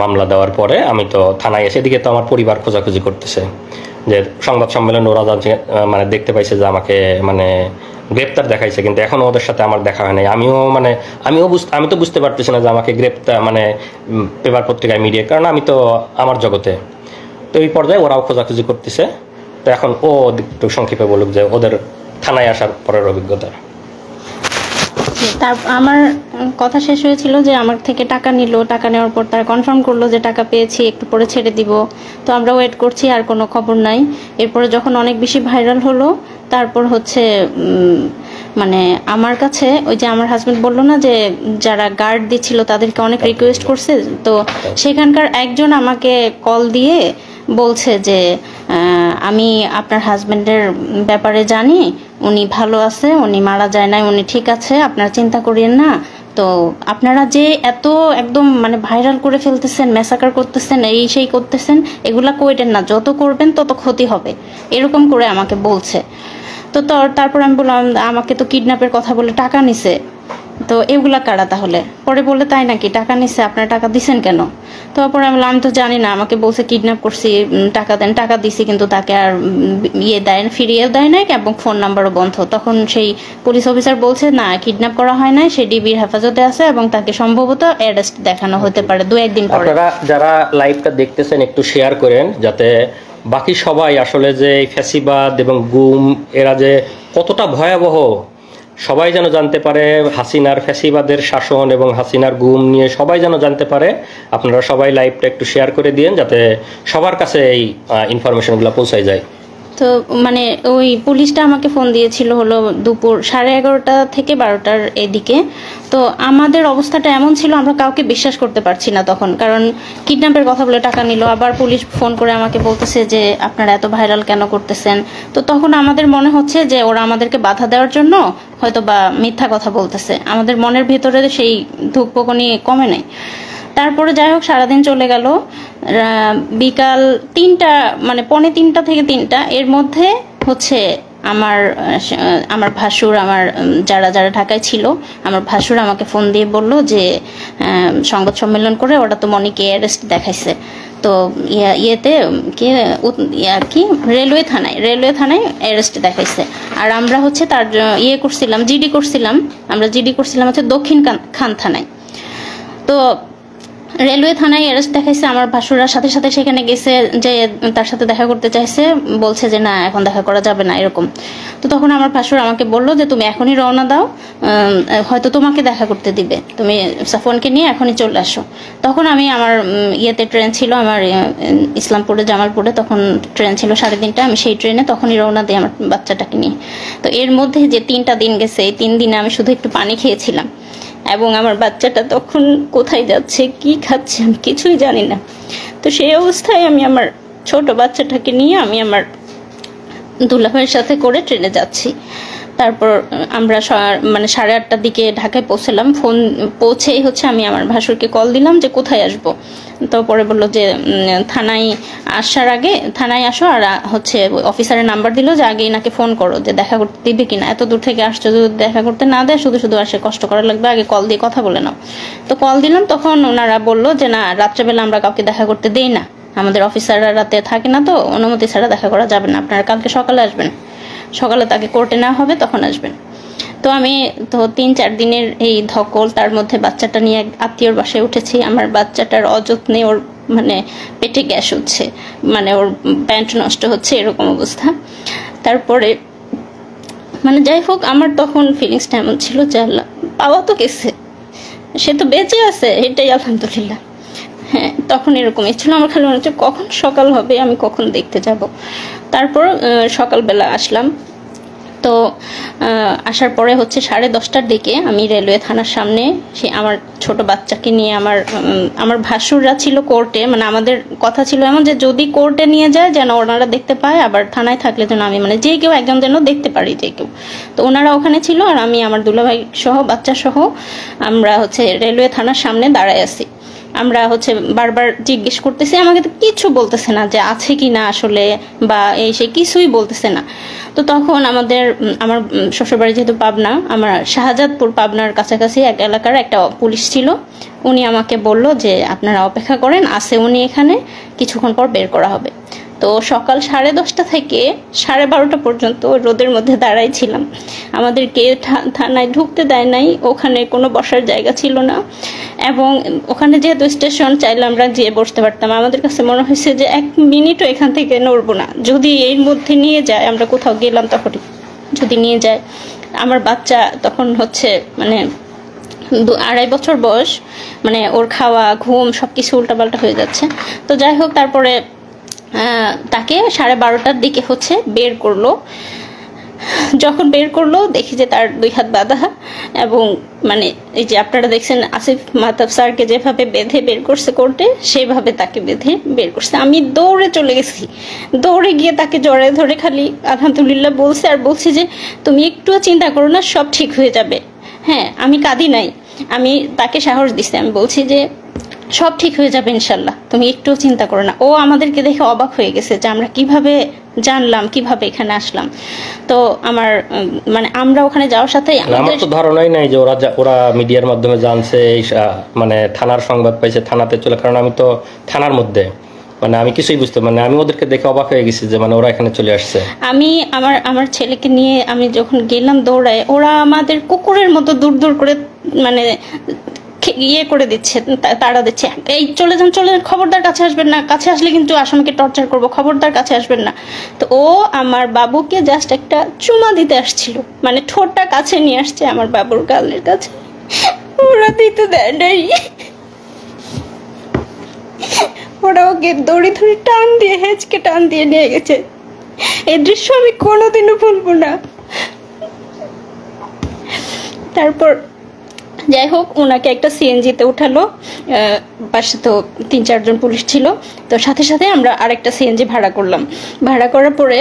মামলা দেওয়ার পরে আমি তো থানায় এসে, দিকে তো আমার পরিবার খোঁজাখুঁজি করতেছে, যে সংবাদ সম্মেলন ওরা জানছে, মানে দেখতে পাইছে যে আমাকে মানে গ্রেপ্তার দেখাইছে, কিন্তু এখনও ওদের সাথে আমার দেখা হয় নাই। আমি তো বুঝতে পারতেছি না যে আমাকে গ্রেপ্তার মানে পেপার পত্রিকায় মিডিয়া, কারণ আমি তো আমার জগতে। তো এই পর্যায়ে ওরাও খোঁজাখুঁজি করতেছে। তো এখন ও একটু সংক্ষেপে বলুক যে ওদের থানায় আসার পরের অভিজ্ঞতা। তার আমার কথা শেষ হয়েছিল যে আমার থেকে টাকা নিল, টাকা নেওয়ার পর তারা কনফার্ম করলো যে টাকা পেয়েছি, একটু পরে ছেড়ে দিব। তো আমরা ওয়েট করছি, আর কোনো খবর নাই। এরপরে যখন অনেক বেশি ভাইরাল হলো, তারপর হচ্ছে মানে আমার কাছে ওই যে আমার হাজবেন্ড বললো না যে যারা গার্ড দিচ্ছিল তাদেরকে অনেক রিকোয়েস্ট করছে, তো সেখানকার একজন আমাকে কল দিয়ে বলছে যে আমি আপনার হাজবেন্ডের ব্যাপারে জানি, উনি ভালো আছে, উনি মারা যায় নাই, উনি ঠিক আছে, আপনারা চিন্তা করিয়েন না। তো আপনারা যে এত একদম মানে ভাইরাল করে ফেলতেছেন, ম্যাসাকার করতেছেন, এই সেই করতেছেন, এগুলা কইরেন না, যত করবেন তত ক্ষতি হবে, এরকম করে আমাকে বলছে। তো তারপর আমি বললাম আমাকে তো কিডন্যাপের কথা বলে টাকা নিছে, তো এগুলা কারা তাহলে? পরে বলে তাই নাকি, টাকা নিচ্ছে, আপনারা টাকা দিছেন কেন? তারপরে আমি বললাম আমি তো জানি না, আমাকে বলছে কিডন্যাপ করছি, টাকা দেন, টাকা দিছি, কিন্তু তাকে আর ফিরিয়েও দেয় নাই এবং ফোন নাম্বারও বন্ধ। তখন সেই পুলিশ অফিসার বলছে না, কিডন্যাপ করা হয় নাই, সে ডিবির হেফাজতে আছে এবং তাকে সম্ভবত অ্যারেস্ট দেখানো হতে পারে 2-1 দিন পরে। আপনারা যারা লাইভটা দেখতেছেন একটু শেয়ার করেন, যাতে বাকি সবাই আসলে যে ফ্যাসিবাদ এবং গুম এরা যে কতটা ভয়াবহ সবাই যেন জানতে পারে। হাসিনার ফ্যাসিবাদের শাসন এবং হাসিনার গুম নিয়ে সবাই যেন জানতে পারে। আপনারা সবাই লাইভটা একটু শেয়ার করে দিন, যাতে সবার কাছে এই ইনফরমেশনগুলো পৌঁছায় যায়। তো মানে ওই পুলিশটা আমাকে ফোন দিয়েছিল হলো দুপুর 11:30 থেকে 12টার এদিকে। তো আমাদের অবস্থাটা এমন ছিল, আমরা কাউকে বিশ্বাস করতে পারছি না তখন, কারণ কিডন্যাপের কথা বলে টাকা নিল, আবার পুলিশ ফোন করে আমাকে বলতেছে যে আপনারা এত ভাইরাল কেন করতেছেন। তো তখন আমাদের মনে হচ্ছে যে ওরা আমাদেরকে বাধা দেওয়ার জন্য হয়তো বা মিথ্যা কথা বলতেছে, আমাদের মনের ভেতরে সেই ধুকপুকুনি কমে নাই। তারপরে যাই হোক সারাদিন চলে গেল। বিকাল 3টা মানে 2:45 থেকে 3টা এর মধ্যে হচ্ছে আমার ভাসুর, আমার যারা যারা ঢাকায় ছিল, আমার ভাসুর আমাকে ফোন দিয়ে বলল যে সংবাদ সম্মেলন করে ওটা তো মনিকে অ্যারেস্ট দেখাইছে। তো ইয়েতে কি রেলওয়ে থানায় অ্যারেস্ট দেখাইছে। আর আমরা হচ্ছে তার করছিলাম, জিডি করছিলাম, হচ্ছে দক্ষিণ খান থানায়। তো রেলওয়ে থানায় অ্যারেস্ট দেখাইছে। আমার ভাসুরা সাথে সাথে সেখানে গেছে, যে তার সাথে দেখা করতে চাইছে, বলছে যে না এখন দেখা করা যাবে না এরকম। তো তখন আমার ভাসুর আমাকে বললো যে তুমি এখনই রওনা দাও, হয়তো তোমাকে দেখা করতে দিবে, তুমি সাফওয়ানকে নিয়ে এখনই চলে আসো। তখন আমি আমার ট্রেন ছিল আমার ইসলামপুরে জামালপুরে, তখন ট্রেন ছিল 3:30, আমি সেই ট্রেনে তখনই রওনা দিই আমার বাচ্চাটাকে নিয়ে। তো এর মধ্যে যে 3টা দিন গেছে, এই 3 দিনে আমি শুধু একটু পানি খেয়েছিলাম, এবং আমার বাচ্চাটা তখন কোথায় যাচ্ছে কি খাচ্ছে আমি কিছুই জানি না। তো সেই অবস্থায় আমি আমার ছোট বাচ্চাটাকে নিয়ে আমি আমার দুলাভাইয়ের সাথে করে ট্রেনে যাচ্ছি। তারপর আমরা মানে 8:30টার দিকে ঢাকায় পৌঁছলাম। পৌঁছেই হচ্ছে আমি আমার ভাসুরকে কল দিলাম যে কোথায় আসবো। তো পরে বললো যে থানায় আসার আগে থানায় আসো, আর হচ্ছে অফিসারের নাম্বার দিল যে আগে এনাকে ফোন করো যে দেখা করতে দিবে কিনা, এত দূর থেকে আসছো, যদি দেখা করতে না দেয় শুধু শুধু আসে কষ্ট করা লাগবে, আগে কল দিয়ে কথা বলে নাও। তো কল দিলাম, তখন ওনারা বললো যে না, রাত্রেবেলা আমরা কাউকে দেখা করতে দেই না, আমাদের অফিসাররা রাতে থাকে না, তো অনুমতি ছাড়া দেখা করা যাবে না, আপনারা কালকে সকালে আসবেন, সকালে তাকে কোর্টে নেওয়া হবে তখন আসবেন। তো আমি তো 3-4 দিনের এই ধকল, তার মধ্যে বাচ্চাটা নিয়ে আত্মীয়র বাসায় উঠেছি। আমার বাচ্চাটার অযত্নে ওর মানে পেটে গ্যাস হচ্ছে, মানে ওর প্যান্ট নষ্ট হচ্ছে, এরকম অবস্থা। তারপরে মানে যাই হোক আমার তখন ফিলিংসটা এমন ছিল যে আল্লাহ, পাওয়া তো গেছে, সে তো বেঁচে আছে, এটাই আলহামদুলিল্লাহ। হ্যাঁ, তখন এরকমই ছিল, আমার খালি মনে হচ্ছে কখন সকাল হবে, আমি কখন দেখতে যাব। তারপর সকালবেলা আসলাম। তো আসার পরে হচ্ছে 10:30টার দিকে আমি রেলওয়ে থানার সামনে আমার ছোট বাচ্চাকে নিয়ে, আমার ভাসুররা ছিল কোর্টে, মানে আমাদের কথা ছিল এমন যে যদি কোর্টে নিয়ে যায় যেন ওনারা দেখতে পায়, আবার থানায় থাকলে যেন আমি মানে যে কেউ একজন যেন দেখতে পারি, যে কেউ। তো ওনারা ওখানে ছিল, আর আমি আমার দুলাভাই সহ বাচ্চা সহ আমরা হচ্ছে রেলওয়ে থানার সামনে দাঁড়ায় আছি। আমরা হচ্ছে বারবার জিজ্ঞেস করতেছি, আমাকে তো কিছু বলতেছে না যে আছে কি না আসলে, বা এই সে কিছুই বলতেছে না। তো তখন আমার শ্বশুরবাড়ি যেহেতু পাবনা, আমার শাহজাদপুর পাবনার কাছাকাছি এক এলাকার একটা পুলিশ ছিল, উনি আমাকে বলল যে আপনারা অপেক্ষা করেন, আছে উনি এখানে, কিছুক্ষণ পর বের করা হবে। তো সকাল 10:30 থেকে 12:30 পর্যন্ত রোদের মধ্যে দাঁড়াই ছিলাম। আমাদেরকে থানায় ঢুকতে দেয় নাই, ওখানে কোনো বসার জায়গা ছিল না, এবং ওখানে যেহেতু স্টেশন, চাইলে আমরা যেয়ে বসতে পারতাম। আমাদের কাছে মনে হয়েছে যে 1 মিনিটও এখান থেকে নড়বো না, যদি এর মধ্যে নিয়ে যায়, আমরা কোথাও গেলাম তখন যদি নিয়ে যায়। আমার বাচ্চা তখন হচ্ছে মানে 2-2.5 বছর বয়স, মানে ওর খাওয়া ঘুম সবকিছু উল্টাপাল্টা হয়ে যাচ্ছে। তো যাই হোক তারপরে তাকে 12:30টার দিকে হচ্ছে বের করলো। যখন বের করলো দেখি যে তার 2 হাত বাঁধা, এবং মানে এই যে আপনারা দেখছেন আসিফ মাহতাব স্যারকে যেভাবে বেঁধে বের করছে কোর্টে, সেভাবে তাকে বেঁধে বের করছে। আমি দৌড়ে চলে গেছি, দৌড়ে গিয়ে তাকে জড়ায় ধরে খালি আলহামদুলিল্লাহ বলছে, আর বলছি যে তুমি একটুও চিন্তা করো না, সব ঠিক হয়ে যাবে। হ্যাঁ, আমি কাঁদি নাই, আমি তাকে সাহস দিচ্ছি, আমি বলছি যে সব ঠিক হয়ে যাবে ইনশাল্লাহ, তুমি একটুও চিন্তা করো না। ও আমাদেরকে দেখে অবাক হয়ে গেছে যে আমরা কিভাবে জানলাম, কিভাবে এখানে আসলাম। তো আমার মানে আমরা ওখানে যাওয়ার সাথে আমার তো ধারণাই নাই যে ওরা মিডিয়ার মাধ্যমে জানছে, মানে থানার সংবাদ পাইছে, থানাতে চলে, কারণ আমি তো থানার মধ্যে, মানে আমি কিছুই বুঝতে, মানে আমি ওদেরকে দেখে অবাক হয়ে গেছি যে মানে ওরা এখানে চলে আসছে। আমি আমার ছেলেকে নিয়ে আমি যখন গেলাম দৌড়ায়, ওরা আমাদের কুকুরের মতো দূর দূর করে মানে করে দিচ্ছে, তাড়া দিচ্ছে, এই চলে যান চলে যান, খবরদার কাছে আসবেন না, কাছে আসলে কিন্তু আসামিকে টর্চার করবো, খবরদার কাছে আসবেন না। তো ও আমার বাবুকে জাস্ট একটা চুমা দিতে আসছিল, মানে ঠোঁটটা কাছে নিয়ে আসছে আমার বাবুর গালের কাছে, ওরা দিতে দেয় নাই। ওরা ওকে দড়ি ধরে টান দিয়ে হেঁচকে টান দিয়ে নিয়ে গেছে। এই দৃশ্য আমি কোনোদিনও ভুলবো না। তারপর যাই হোক ওনাকে একটা সিএনজিতে উঠালো, পাশে তো 3-4 জন পুলিশ ছিল, তো সাথে সাথে আমরা আরেকটা সিএনজি ভাড়া করলাম। ভাড়া করার পরে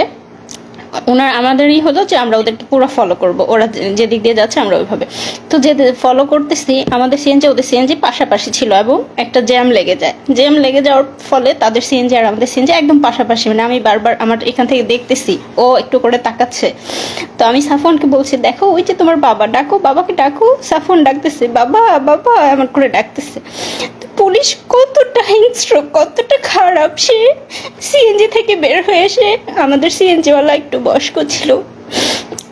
আমাদেরই হলো যে আমরা ওদেরকে পুরো ফলো করব, ওরা যেদিক দিয়ে যাচ্ছে আমরা ওইভাবে। তো যে ফলো করতেছি, আমাদের সিএনজি ওদের সিএনজি পাশাপাশি ছিল এবং একটা জ্যাম লেগে যায়। জ্যাম লেগে যাওয়ার ফলে তাদের সিএনজি আর আমাদের সিএনজি একদম পাশাপাশি, মানে আমি বারবার আমার এখান থেকে দেখতেছি ও একটু করে তাকাচ্ছে। তো আমি সাফনকে বলছি, দেখো ওই যে তোমার বাবা, ডাকো, বাবাকে ডাকো। সাফন ডাকতেছে, বাবা বাবা এমন করে ডাকতেছে। পুলিশ কতটা হিংস্র, কতটা খারাপ, সে সিএনজি থেকে বের হয়ে এসে, আমাদের সিএনজিওয়ালা একটু বয়স্ক ছিল,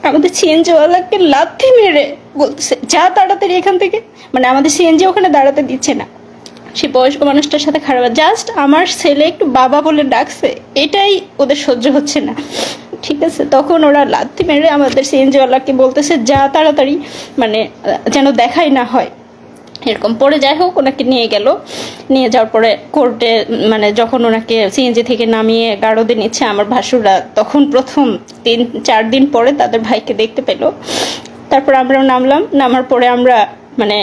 আমাদের সিএনজিওয়ালাকে লাথি মেরে বলতেছে যা তাড়াতাড়ি এখান থেকে, মানে আমাদের সিএনজি ওখানে দাঁড়াতে দিচ্ছে না। সে বয়স্ক মানুষটার সাথে খারাপ, জাস্ট আমার ছেলে একটু বাবা বলে ডাকছে, এটাই ওদের সহ্য হচ্ছে না। ঠিক আছে, তখন ওরা লাথি মেরে আমাদের সিএনজিওয়ালাকে বলতেছে যা তাড়াতাড়ি, মানে যেন দেখাই না হয় এরকম। পরে যাই হোক ওনাকে নিয়ে গেল, নিয়ে যাওয়ার পরে কোর্টে, মানে যখন ওনাকে সিএনজি থেকে নামিয়ে গারদে নিচ্ছে আমার ভাসুররা, তখন প্রথম 3-4 দিন পরে তাদের ভাইকে দেখতে পেল। তারপর আমরাও নামলাম, নামার পরে আমরা মানে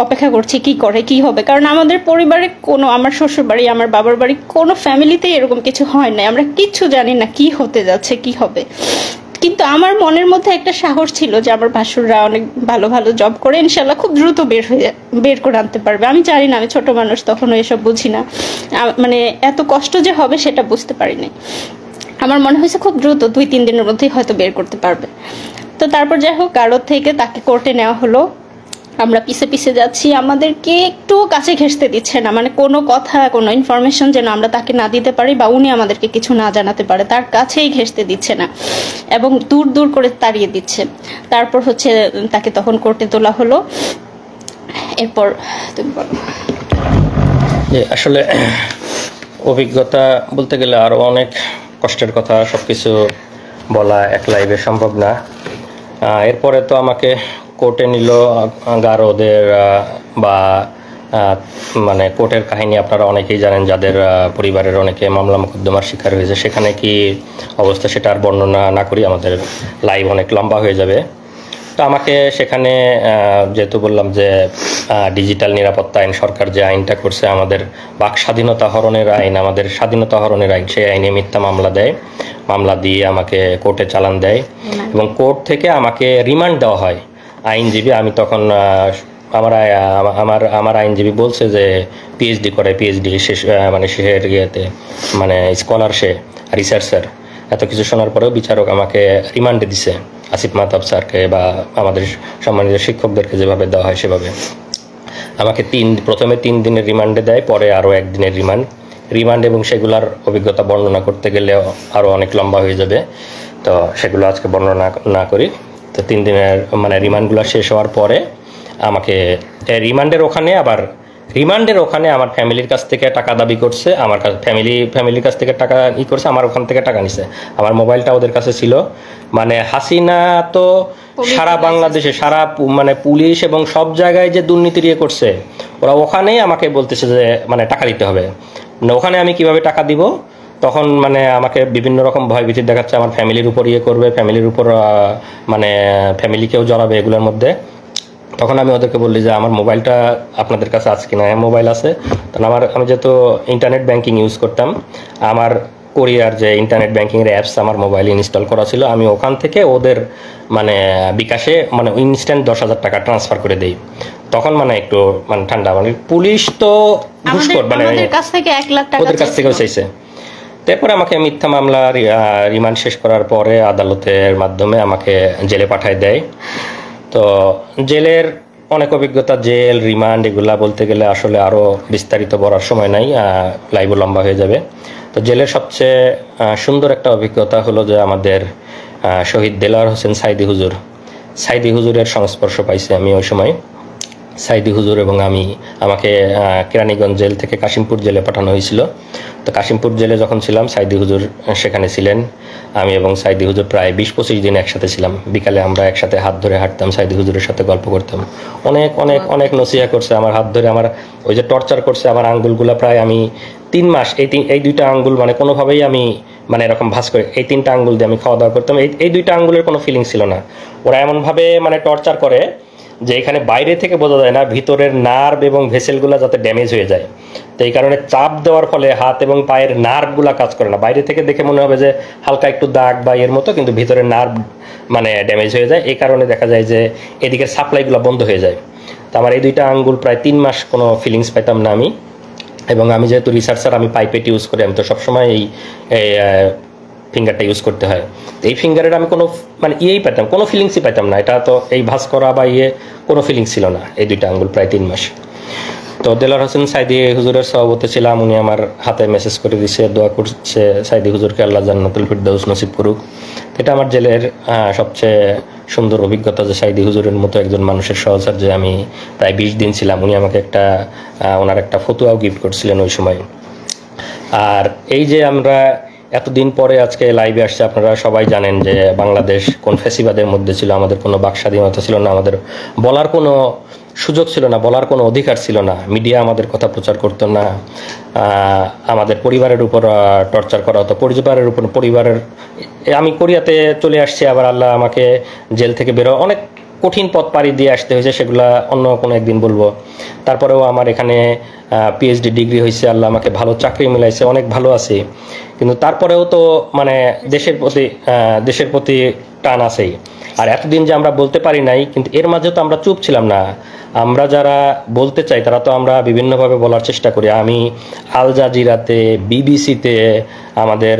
অপেক্ষা করছি কি করে কি হবে, কারণ আমাদের পরিবারে কোনো, আমার শ্বশুর বাড়ি আমার বাবার বাড়ি কোনো ফ্যামিলিতেই এরকম কিছু হয় না, আমরা কিচ্ছু জানি না কি হতে যাচ্ছে কি হবে। কিন্তু আমার মনের মধ্যে একটা সাহস ছিল যে আমার ভাসুররা অনেক ভালো ভালো জব করে, ইনশাল্লাহ খুব দ্রুত বের করে আনতে পারবে। আমি জানি না, আমি ছোট মানুষ, তখন এসব বুঝি না, মানে এত কষ্ট যে হবে সেটা বুঝতে পারিনি। আমার মনে হয়েছে খুব দ্রুত 2-3 দিনের মধ্যেই হয়তো বের করতে পারবে। তো তারপর যাই হোক গারদ থেকে তাকে কোর্টে নেওয়া হলো। আমরা পিছে পিছে যাচ্ছি, আমাদেরকে একটু কাছে ঘেঁষতে দিচ্ছে না, মানে কোনো কথা কোনো ইনফরমেশন যেন আমরা তাকে না দিতে পারি বা উনি আমাদেরকে কিছু না জানাতে পারে, তার কাছেই ঘেঁষতে দিচ্ছে না এবং দূর দূর করে তাড়িয়ে দিচ্ছে। তারপর হচ্ছে তাকে তখন কোর্টে তোলা হলো। এরপর তুমি বলো। আসলে অভিজ্ঞতা বলতে গেলে আরো অনেক কষ্টের কথা, সবকিছু বলা এক লাইভে সম্ভব না। এরপরে তো আমাকে কোর্টে নিল গারদের, বা মানে কোর্টের কাহিনী আপনারা অনেকেই জানেন, যাদের পরিবারের অনেকে মামলা মোকদ্দমার শিকার হয়েছে। সেখানে কি অবস্থা সেটা আর বর্ণনা না করি, আমাদের লাইভ অনেক লম্বা হয়ে যাবে। তো আমাকে সেখানে যেহেতু বললাম যে ডিজিটাল নিরাপত্তা আইন, সরকার যে আইনটা করছে আমাদের বাক স্বাধীনতা হরণের আইন, আমাদের স্বাধীনতা হরণের আইন, সেই আইনে মিথ্যা মামলা দেয়, মামলা দিয়ে আমাকে কোর্টে চালান দেয় এবং কোর্ট থেকে আমাকে রিমান্ড দেওয়া হয়। আইনজীবী, আমি তখন আমার আইনজীবী বলছে যে পিএইচডি করে, পিএইচডি শেষ, মানে শেষের ইয়েতে, মানে স্কলার, সে রিসার্চার। এত কিছু শোনার পরেও বিচারক আমাকে রিমান্ডে দিছে, আসিফ মাহতাব স্যারকে বা আমাদের সম্মানিত শিক্ষকদেরকে যেভাবে দেওয়া হয় সেভাবে আমাকে প্রথমে 3 দিনের রিমান্ডে দেয়, পরে আরও 1 দিনের রিমান্ড এবং সেগুলোর অভিজ্ঞতা বর্ণনা করতে গেলে আরও অনেক লম্বা হয়ে যাবে। তো সেগুলো আজকে বর্ণনা না করি। তো 3 দিনের মানে রিমান্ডগুলো শেষ হওয়ার পরে আমাকে রিমান্ডের ওখানে আমার ফ্যামিলির কাছ থেকে টাকা দাবি করছে, আমার ফ্যামিলির কাছ থেকে টাকা করছে, আমার ওখান থেকে টাকা নিছে। আমার মোবাইলটা ওদের কাছে ছিল। মানে হাসিনা তো সারা বাংলাদেশে, সারা মানে পুলিশ এবং সব জায়গায় যে দুর্নীতি করছে, ওরা ওখানেই আমাকে বলতেছে যে মানে টাকা দিতে হবে। মানে ওখানে আমি কিভাবে টাকা দিব, তখন মানে আমাকে বিভিন্ন রকম ভয়ভীতি দেখাচ্ছে, আমার ফ্যামিলির উপর করবে, ফ্যামিলির উপর মানে ফ্যামিলিকেও জড়াবে এগুলোর মধ্যে। তখন আমি ওদেরকে বললি যে আমার মোবাইলটা আপনাদের কাছে আছে কিনা। হ্যাঁ, মোবাইল আছে। তখন আমি যেহেতু ইন্টারনেট ব্যাংকিং ইউজ করতাম, আমার কোরিয়ার যে ইন্টারনেট ব্যাংকিংয়ের অ্যাপস আমার মোবাইলে ইনস্টল করা ছিল, আমি ওখান থেকে ওদের মানে বিকাশে মানে ইনস্ট্যান্ট 10,000 টাকা ট্রান্সফার করে দেই। তখন মানে একটু মানে ঠান্ডা, মানে পুলিশ তো ঘুষখোর, মানে ওদের কাছ থেকে 1 লাখ টাকা ওদের কাছ থেকেও চাইছে। তারপরে আমাকে মিথ্যা মামলা রিমান্ড শেষ করার পরে আদালতের মাধ্যমে আমাকে জেলে পাঠায় দেয়। তো জেলের অনেক অভিজ্ঞতা, জেল, রিমান্ড এগুলা বলতে গেলে আসলে আরও বিস্তারিত বলার সময় নাই, লাইভও লম্বা হয়ে যাবে। তো জেলের সবচেয়ে সুন্দর একটা অভিজ্ঞতা হলো যে আমাদের শহীদ দেলোয়ার হোসেন সাইদি হুজুরের সংস্পর্শ পাইছি আমি ওই সময়। সাইদি হুজুর এবং আমাকে কেরানীগঞ্জ জেল থেকে কাশিমপুর জেলে পাঠানো হয়েছিল। তো কাশিমপুর জেলে যখন ছিলাম, সাইদি হুজুর সেখানে ছিলেন। আমি এবং সাইদি হুজুর প্রায় 20-25 দিন একসাথে ছিলাম। বিকালে আমরা একসাথে হাত ধরে হাঁটতাম, সাইদি হুজুরের সাথে গল্প করতাম। অনেক অনেক অনেক নসিহা করছে, আমার হাত ধরে আমার ওই যে টর্চার করছে, আমার আঙ্গুলগুলো প্রায় আমি 3 মাস এই 2টা আঙ্গুল মানে কোনোভাবেই আমি মানে এরকম ভাঁজ করে এই 3টা আঙ্গুল দিয়ে আমি খাওয়া দাওয়া করতাম। এই 2টা আঙ্গুলের কোনো ফিলিং ছিল না। ওরা এমনভাবে মানে টর্চার করে যে এখানে বাইরে থেকে বোঝা যায় না ভিতরের নার্ভ এবং ভেসেলগুলো যাতে ড্যামেজ হয়ে যায়। তো এই কারণে চাপ দেওয়ার ফলে হাত এবং পায়ের নার্ভগুলা কাজ করে না। বাইরে থেকে দেখে মনে হবে যে হালকা একটু দাগ বা এর মতো, কিন্তু ভিতরের নার্ভ মানে ড্যামেজ হয়ে যায়। এই কারণে দেখা যায় যে এদিকের সাপ্লাইগুলো বন্ধ হয়ে যায়। তো আমার এই 2টা আঙ্গুল প্রায় 3 মাস কোনো ফিলিংস পাইতাম না আমি। এবং আমি যেহেতু রিসার্চার, আমি পাইপেট ইউজ করি, আমি তো সবসময় এই ফিঙ্গারটা ইউজ করতে হয়। তো এই ফিঙ্গারের আমি কোনো মানে পাইতাম, কোনো ফিলিংসই পাইতাম না। এটা তো এই ভাঁজ করা বা কোনো ফিলিংস ছিল না এই 2টা আঙ্গুল প্রায় 3 মাস। তো দেলোয়ার হোসেন সাইদি হুজুরের সভাপতি ছিলাম, উনি আমার হাতে মেসেজ করে দিচ্ছে, দোয়া করছে সাইদি হুজুরকে আল্লাহ জান্নাতুল ফিরদাউস নসিব করুক। এটা আমার জেলের সবচেয়ে সুন্দর অভিজ্ঞতা যে সাইদি হুজুরের মতো একজন মানুষের সহচর্যে আমি প্রায় 20 দিন ছিলাম। উনি আমাকে ওনার একটা ফতুয়াও গিফট করছিলেন ওই সময়। আর এই যে আমরা এতদিন পরে আজকে লাইভে আসছে, আপনারা সবাই জানেন যে বাংলাদেশ কোন ফ্যাসিবাদের মধ্যে ছিল। আমাদের কোনো বাক স্বাধীনতা ছিল না, আমাদের বলার কোনো সুযোগ ছিল না, বলার কোনো অধিকার ছিল না, মিডিয়া আমাদের কথা প্রচার করতো না, আমাদের পরিবারের উপর টর্চার করা হতো, পরিবারের আমি কোরিয়াতে চলে আসছি, আবার আল্লাহ আমাকে জেল থেকে বেরো অনেক কঠিন পথ পাড়ি দিয়ে আসতে হয়েছে, সেগুলা অন্য কোনো একদিন বলবো। তারপরেও আমার এখানে পিএইচডি ডিগ্রি হয়েছে, আল্লাহ আমাকে ভালো চাকরি মিলাইছে, অনেক ভালো আছি। কিন্তু তারপরেও তো মানে দেশের প্রতি টান আছেই। আর এতদিন যে আমরা বলতে পারি নাই, কিন্তু এর মাঝে তো আমরা চুপ ছিলাম না। আমরা যারা বলতে চাই তারা তো আমরা বিভিন্নভাবে বলার চেষ্টা করি। আমি আল জাজিরাতে, বিবিসিতে, আমাদের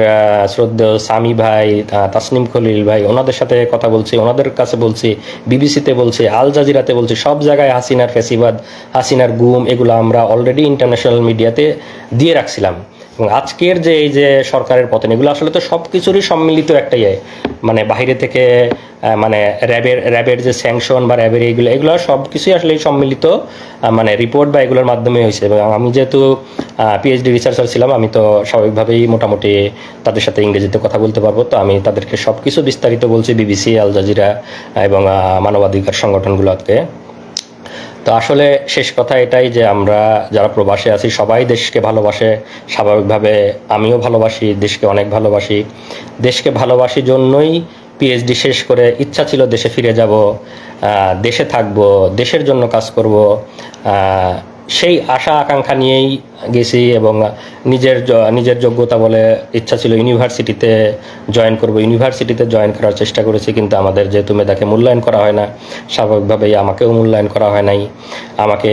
শ্রদ্ধেয় সামি ভাই, তাসনিম খলিল ভাই, ওনাদের সাথে কথা বলছি, ওনাদের কাছে বলছি, বিবিসিতে বলছি, আল জাজিরাতে বলছি, সব জায়গায় হাসিনার ফ্যাসিবাদ, হাসিনার গুম, এগুলো আমরা অলরেডি ইন্টারন্যাশনাল মিডিয়াতে দিয়ে রাখছিলাম। এবং আজকের যে এই যে সরকারের পতন, এগুলো আসলে তো সব কিছুরই সম্মিলিত একটাই, মানে বাইরে থেকে মানে র্যাবের যে স্যাংশন বা র্যাবের এগুলো সব কিছুই আসলে সম্মিলিত মানে রিপোর্ট বা এগুলোর মাধ্যমে হয়েছে। এবং আমি যেহেতু পিএইচডি রিসার্চার ছিলাম, আমি তো স্বাভাবিকভাবেই মোটামুটি তাদের সাথে ইংরেজিতে কথা বলতে পারবো। তো আমি তাদেরকে সব কিছু বিস্তারিত বলছি, বিবিসি, আল জাজিরা এবং মানবাধিকার সংগঠনগুলোকে। তো আসলে শেষ কথা এটাই যে আমরা যারা প্রবাসে আছি সবাই দেশকে ভালোবাসে, স্বাভাবিকভাবে আমিও ভালোবাসি, দেশকে অনেক ভালোবাসি। দেশকে ভালোবাসি জন্যই পিএইচডি শেষ করে ইচ্ছা ছিল দেশে ফিরে যাব, দেশে থাকব, দেশের জন্য কাজ করব, সেই আশা আকাঙ্ক্ষা নিয়েই গেছি। এবং নিজের যোগ্যতা বলে ইচ্ছা ছিল ইউনিভার্সিটিতে জয়েন করব, ইউনিভার্সিটিতে জয়েন করার চেষ্টা করেছি, কিন্তু আমাদের যেহেতু মেধাকে মূল্যায়ন করা হয় না, স্বাভাবিকভাবেই আমাকেও মূল্যায়ন করা হয় নাই। আমাকে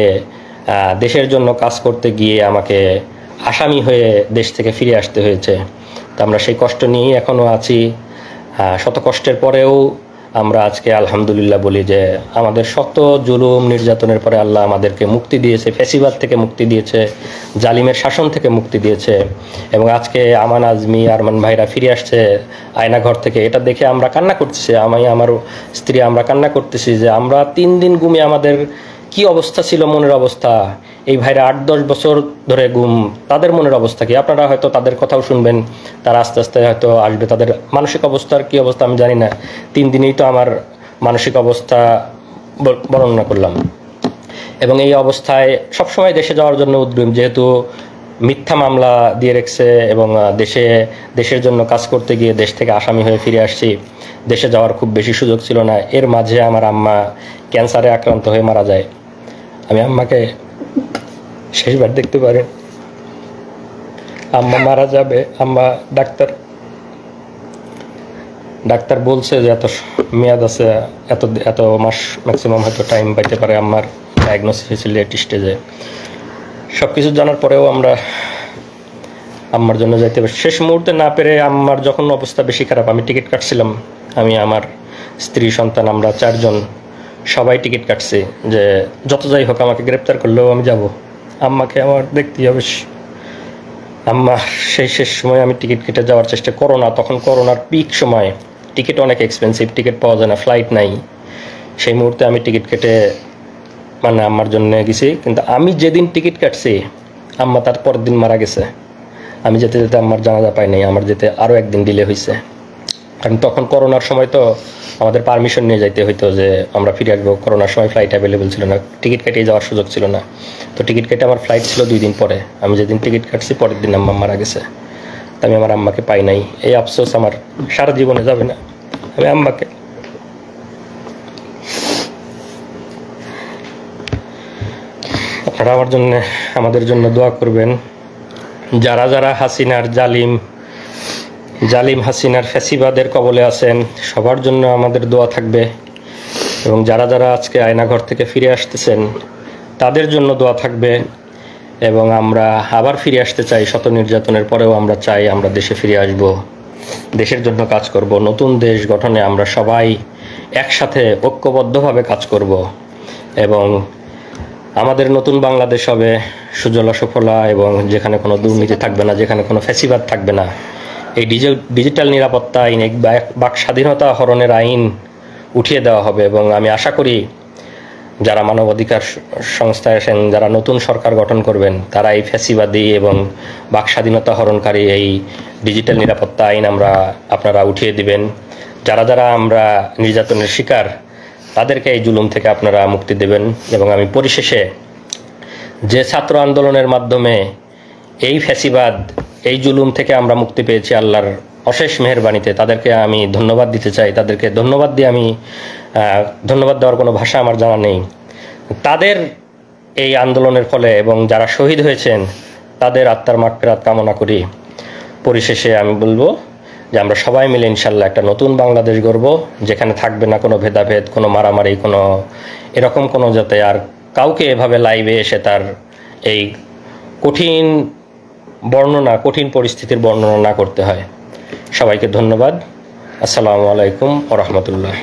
দেশের জন্য কাজ করতে গিয়ে আমাকে আসামি হয়ে দেশ থেকে ফিরে আসতে হয়েছে। তো আমরা সেই কষ্ট নিয়েই এখনও আছি। শত কষ্টের পরেও আমরা আজকে আলহামদুলিল্লাহ বলি যে আমাদের শত জুলুম নির্যাতনের পরে আল্লাহ আমাদেরকে মুক্তি দিয়েছে, ফ্যাসিবাদ থেকে মুক্তি দিয়েছে, জালিমের শাসন থেকে মুক্তি দিয়েছে। এবং আজকে আমান আজমি, আরমান ভাইরা ফিরে আসছে আয়নাঘর থেকে, এটা দেখে আমরা কান্না করতেছি, আমি আমার স্ত্রী আমরা কান্না করতেছি যে আমরা 3 দিন ঘুমিয়ে আমাদের কি অবস্থা ছিল, মনের অবস্থা। এই ভাইরা 8-10 বছর ধরে গুম, তাদের মনের অবস্থা কি? আপনারা হয়তো তাদের কথাও শুনবেন, তারা আস্তে আস্তে হয়তো আসবে। তাদের মানসিক অবস্থার কি অবস্থা আমি জানি না, 3 দিনেই তো আমার মানসিক অবস্থা বর্ণনা করলাম। এবং এই অবস্থায় সবসময় দেশে যাওয়ার জন্য উদ্যম, যেহেতু মিথ্যা মামলা দিয়ে রেখেছে এবং দেশের জন্য কাজ করতে গিয়ে দেশ থেকে আসামি হয়ে ফিরে আসছি। দেশে যাওয়ার খুব বেশি সুযোগ ছিল না। এর মাঝে আমার আম্মা ক্যান্সারে আক্রান্ত হয়ে মারা যায়। আমি আম্মাকে শেষবার দেখতে পারি, আম্মা মারা যাবে, আম্মা ডাক্তার বলছে যে এত মেয়াদ আছে, এত মাস ম্যাক্সিমাম হয়তো টাইম পাইতে পারে। আম্মার ডায়াগনোসিস হয়েছিল লেট স্টেজে। সব কিছু জানার পরেও আমরা আম্মার জন্য যাইতে পারি। শেষ মুহূর্তে না পেরে আম্মার যখন অবস্থা বেশি খারাপ, আমি টিকিট কাটছিলাম, আমি, আমার স্ত্রী, সন্তান, আমরা 4 জন সবাই টিকিট কাটছি যে যত যাই হোক আমাকে গ্রেপ্তার করলেও আমি যাব, আম্মাকে আমার দেখতেই হবে। আম্মা সেই শেষ সময় আমি টিকিট কেটে যাওয়ার চেষ্টা, তখন করোনার পিক সময়, টিকিট অনেক এক্সপেন্সিভ, টিকিট পাওয়া যায় না, ফ্লাইট নাই। সেই মুহূর্তে আমি টিকিট কেটে মানে আম্মার জন্য গেছি। কিন্তু আমি যেদিন টিকিট কাটছি আম্মা তার পরের দিন মারা গেছে। আমি যেতে আম্মার জানাজা পাই নাই, আমার যেতে আরও একদিন ডিলে হয়েছে। কারণ তখন করোনার সময় তো আমাদের পারমিশন নিয়ে যাইতে হইতো যে আমরা ফিরে আসবো। করোনার সময় ফ্লাইট অ্যাভেলেবেল ছিল না, টিকিট কেটে যাওয়ার সুযোগ ছিল না। তো টিকিট কেটে আমার ফ্লাইট ছিল 2 দিন পরে। আমি যেদিন টিকিট কাটছি পরের দিন আম্মা মারা গেছে। তো আমি আমার আম্মাকে পাই নাই, এই আফসোস আমার সারা জীবনে যাবে না। আমি আম্মাকে আপনারা আমাদের জন্য দোয়া করবেন। যারা যারা হাসিনার জালিম হাসিনার ফ্যাসিবাদের কবলে আছেন সবার জন্য আমাদের দোয়া থাকবে, এবং যারা যারা আজকে আয়নাঘর থেকে ফিরে আসতেছেন তাদের জন্য দোয়া থাকবে। এবং আমরা আবার ফিরে আসতে চাই, শত নির্যাতনের পরেও আমরা চাই আমরা দেশে ফিরে আসব, দেশের জন্য কাজ করব, নতুন দেশ গঠনে আমরা সবাই একসাথে ঐক্যবদ্ধভাবে কাজ করব, এবং আমাদের নতুন বাংলাদেশ হবে সুজলা সুফলা, এবং যেখানে কোনো দুর্নীতি থাকবে না, যেখানে কোনো ফ্যাসিবাদ থাকবে না। এই ডিজিটাল নিরাপত্তা আইন, এই বাক স্বাধীনতা হরণের আইন উঠিয়ে দেওয়া হবে, এবং আমি আশা করি যারা মানবাধিকার সংস্থায় আছেন, যারা নতুন সরকার গঠন করবেন, তারা এই ফ্যাসিবাদী এবং বাক স্বাধীনতা হরণকারী এই ডিজিটাল নিরাপত্তা আইন আপনারা উঠিয়ে দিবেন। যারা যারা আমরা নির্যাতনের শিকার তাদেরকে এই জুলুম থেকে আপনারা মুক্তি দেবেন। এবং আমি পরিশেষে যে ছাত্র আন্দোলনের মাধ্যমে এই ফ্যাসিবাদ, এই জুলুম থেকে আমরা মুক্তি পেয়েছি আল্লাহর অশেষ মেহেরবানিতে, তাদেরকে আমি ধন্যবাদ দিতে চাই। তাদেরকে ধন্যবাদ দিয়ে ধন্যবাদ দেওয়ার কোনো ভাষা আমার জানা নেই। তাদের এই আন্দোলনের ফলে এবং যারা শহীদ হয়েছেন তাদের আত্মার মাগফিরাত কামনা করি। পরিশেষে আমি বলবো যে আমরা সবাই মিলে ইনশাল্লাহ একটা নতুন বাংলাদেশ গড়ব, যেখানে থাকবে না কোনো ভেদাভেদ, কোনো মারামারি, কোনো এরকম কোনো যাতে আর কাউকে এভাবে লাইভে এসে তার এই কঠিন পরিস্থিতির বর্ণনা না করতে হয়। সবাইকে ধন্যবাদ। আসসালামু আলাইকুম ওয়া রাহমাতুল্লাহ।